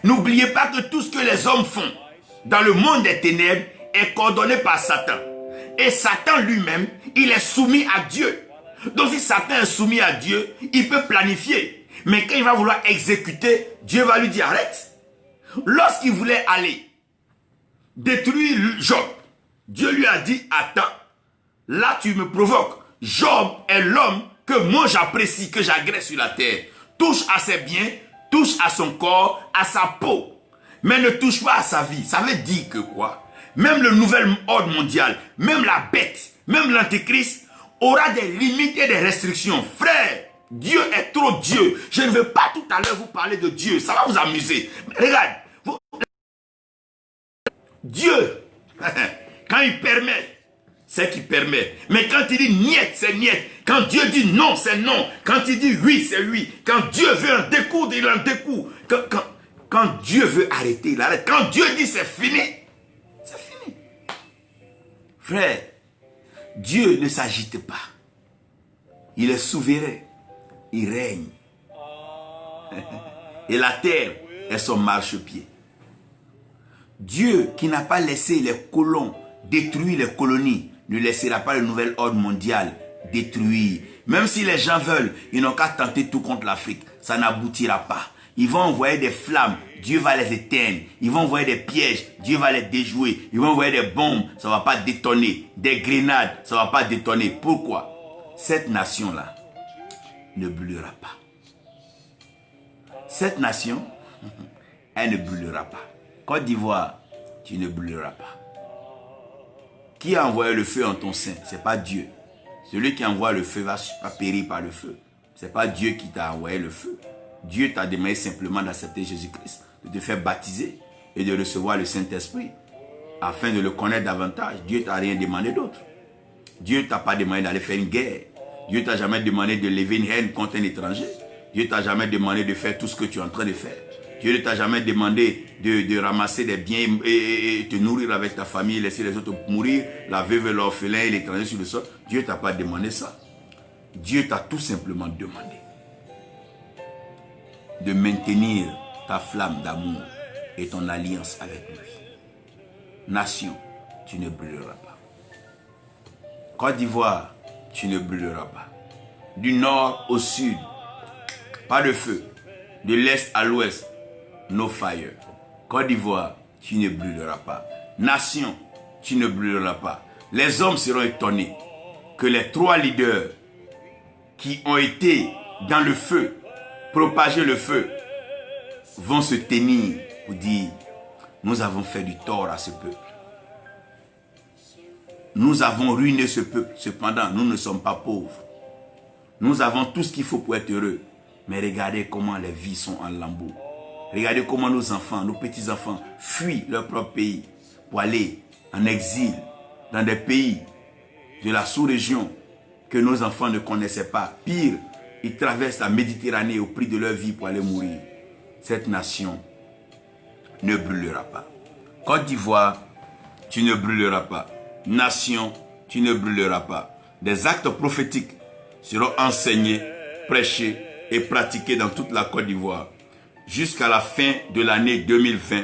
N'oubliez pas que tout ce que les hommes font dans le monde des ténèbres est coordonné par Satan. Et Satan lui-même, il est soumis à Dieu. Donc si Satan est soumis à Dieu, il peut planifier. Mais quand il va vouloir exécuter, Dieu va lui dire arrête. Lorsqu'il voulait aller détruire Job, Dieu lui a dit attends, là tu me provoques. Job est l'homme que moi j'apprécie, que j'agresse sur la terre. Touche à ses biens, touche à son corps, à sa peau. Mais ne touche pas à sa vie. Ça veut dire que quoi? Même le nouvel ordre mondial, même la bête, même l'antéchrist aura des limites et des restrictions. Frère, Dieu est trop Dieu. Je ne veux pas tout à l'heure vous parler de Dieu. Ça va vous amuser. Mais regarde. Dieu, quand il permet, c'est qu'il permet. Mais quand il dit niet, c'est niet. Quand Dieu dit non, c'est non. Quand il dit oui, c'est oui. Quand Dieu veut en découdre, il en découdre. Quand Dieu veut arrêter, il arrête. Quand Dieu dit c'est fini, c'est fini. Frère, Dieu ne s'agite pas. Il est souverain. Il règne. Et la terre est son marchepied. Dieu qui n'a pas laissé les colons détruire les colonies, ne laissera pas le nouvel ordre mondial détruire. Même si les gens veulent, ils n'ont qu'à tenter tout contre l'Afrique. Ça n'aboutira pas. Ils vont envoyer des flammes, Dieu va les éteindre. Ils vont envoyer des pièges, Dieu va les déjouer. Ils vont envoyer des bombes, ça ne va pas détonner. Des grenades, ça ne va pas détonner. Pourquoi? Cette nation-là ne brûlera pas. Cette nation, elle ne brûlera pas. Côte d'Ivoire, tu ne brûleras pas. Qui a envoyé le feu en ton sein? Ce n'est pas Dieu. Celui qui envoie le feu va périr par le feu. Ce n'est pas Dieu qui t'a envoyé le feu. Dieu t'a demandé simplement d'accepter Jésus-Christ, de te faire baptiser et de recevoir le Saint-Esprit afin de le connaître davantage. Dieu ne t'a rien demandé d'autre. Dieu ne t'a pas demandé d'aller faire une guerre. Dieu ne t'a jamais demandé de lever une haine contre un étranger. Dieu ne t'a jamais demandé de faire tout ce que tu es en train de faire. Dieu ne t'a jamais demandé de ramasser des biens et te nourrir avec ta famille, laisser les autres mourir, la veuve, l'orphelin et l'étranger sur le sol. Dieu ne t'a pas demandé ça. Dieu t'a tout simplement demandé de maintenir ta flamme d'amour et ton alliance avec lui. Nation, tu ne brûleras pas. Côte d'Ivoire, tu ne brûleras pas. Du nord au sud, pas de feu. De l'est à l'ouest, no fire. Côte d'Ivoire, tu ne brûleras pas. Nation, tu ne brûleras pas. Les hommes seront étonnés que les 3 leaders qui ont été dans le feu, propager le feu, vont se tenir pour dire, nous avons fait du tort à ce peuple. Nous avons ruiné ce peuple. Cependant, nous ne sommes pas pauvres. Nous avons tout ce qu'il faut pour être heureux. Mais regardez comment les vies sont en lambeaux. Regardez comment nos enfants, nos petits-enfants fuient leur propre pays pour aller en exil dans des pays de la sous-région que nos enfants ne connaissaient pas. Pire, ils traversent la Méditerranée au prix de leur vie pour aller mourir. Cette nation ne brûlera pas. Côte d'Ivoire, tu ne brûleras pas. Nation, tu ne brûleras pas. Des actes prophétiques seront enseignés, prêchés et pratiqués dans toute la Côte d'Ivoire. Jusqu'à la fin de l'année 2020,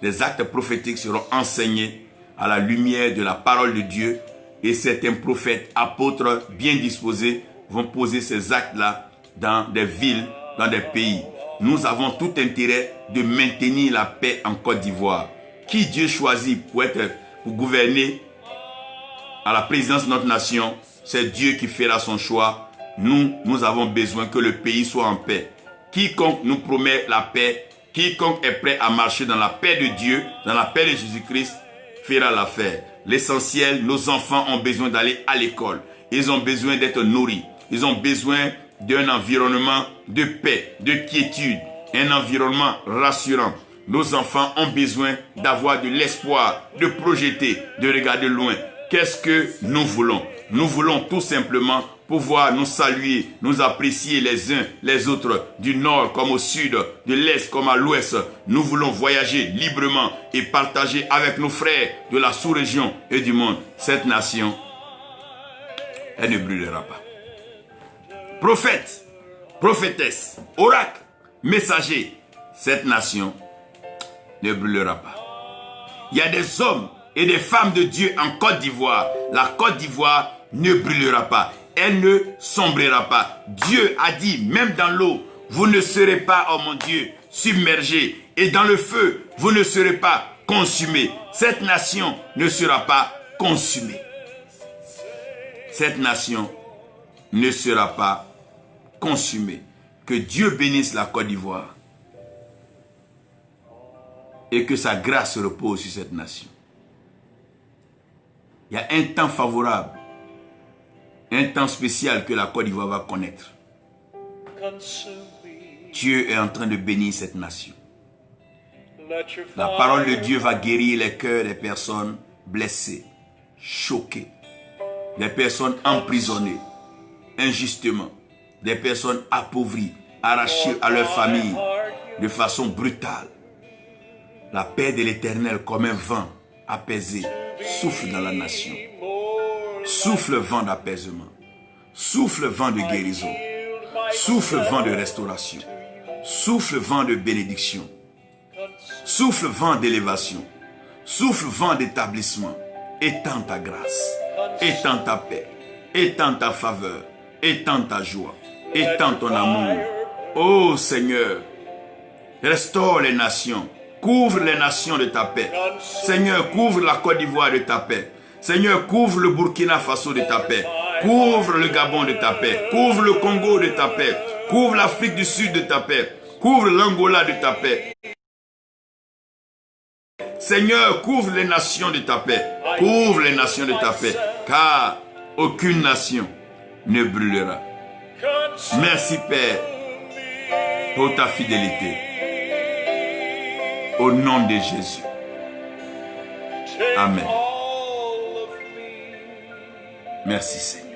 des actes prophétiques seront enseignés à la lumière de la parole de Dieu et certains prophètes, apôtres bien disposés vont poser ces actes-là dans des villes, dans des pays. Nous avons tout intérêt de maintenir la paix en Côte d'Ivoire. Qui Dieu choisit pour gouverner à la présidence de notre nation, c'est Dieu qui fera son choix. Nous avons besoin que le pays soit en paix. Quiconque nous promet la paix, quiconque est prêt à marcher dans la paix de Dieu, dans la paix de Jésus-Christ, fera l'affaire. L'essentiel, nos enfants ont besoin d'aller à l'école. Ils ont besoin d'être nourris. Ils ont besoin d'un environnement de paix, de quiétude, un environnement rassurant. Nos enfants ont besoin d'avoir de l'espoir, de projeter, de regarder loin. Qu'est-ce que nous voulons? Nous voulons tout simplement pouvoir nous saluer, nous apprécier les uns les autres, du nord comme au sud, de l'est comme à l'ouest. Nous voulons voyager librement et partager avec nos frères de la sous-région et du monde. Cette nation, elle ne brûlera pas. Prophète, prophétesse, oracle, messager, cette nation ne brûlera pas. Il y a des hommes et des femmes de Dieu en Côte d'Ivoire. La Côte d'Ivoire ne brûlera pas. Elle ne sombrera pas. Dieu a dit, même dans l'eau, vous ne serez pas, oh mon Dieu, submergés. Et dans le feu, vous ne serez pas consumés. Cette nation ne sera pas consumée. Cette nation ne sera pas consumée. Que Dieu bénisse la Côte d'Ivoire. Et que sa grâce repose sur cette nation. Il y a un temps favorable, un temps spécial que la Côte d'Ivoire va connaître. Dieu est en train de bénir cette nation. La parole de Dieu va guérir les cœurs des personnes blessées, choquées, des personnes emprisonnées, injustement, des personnes appauvries, arrachées à leur famille de façon brutale. La paix de l'Éternel comme un vent apaisé souffle dans la nation. Souffle vent d'apaisement. Souffle vent de guérison. Souffle vent de restauration. Souffle vent de bénédiction. Souffle vent d'élévation. Souffle vent d'établissement. Étends ta grâce. Étends ta paix. Étends ta faveur. Étends ta joie. Étends ton amour. Ô Seigneur, restaure les nations. Couvre les nations de ta paix. Seigneur, couvre la Côte d'Ivoire de ta paix. Seigneur, couvre le Burkina Faso de ta paix. Couvre le Gabon de ta paix. Couvre le Congo de ta paix. Couvre l'Afrique du Sud de ta paix. Couvre l'Angola de ta paix. Seigneur, couvre les nations de ta paix. Couvre les nations de ta paix. Car aucune nation ne brûlera. Merci Père pour ta fidélité. Au nom de Jésus. Amen. Merci Seigneur.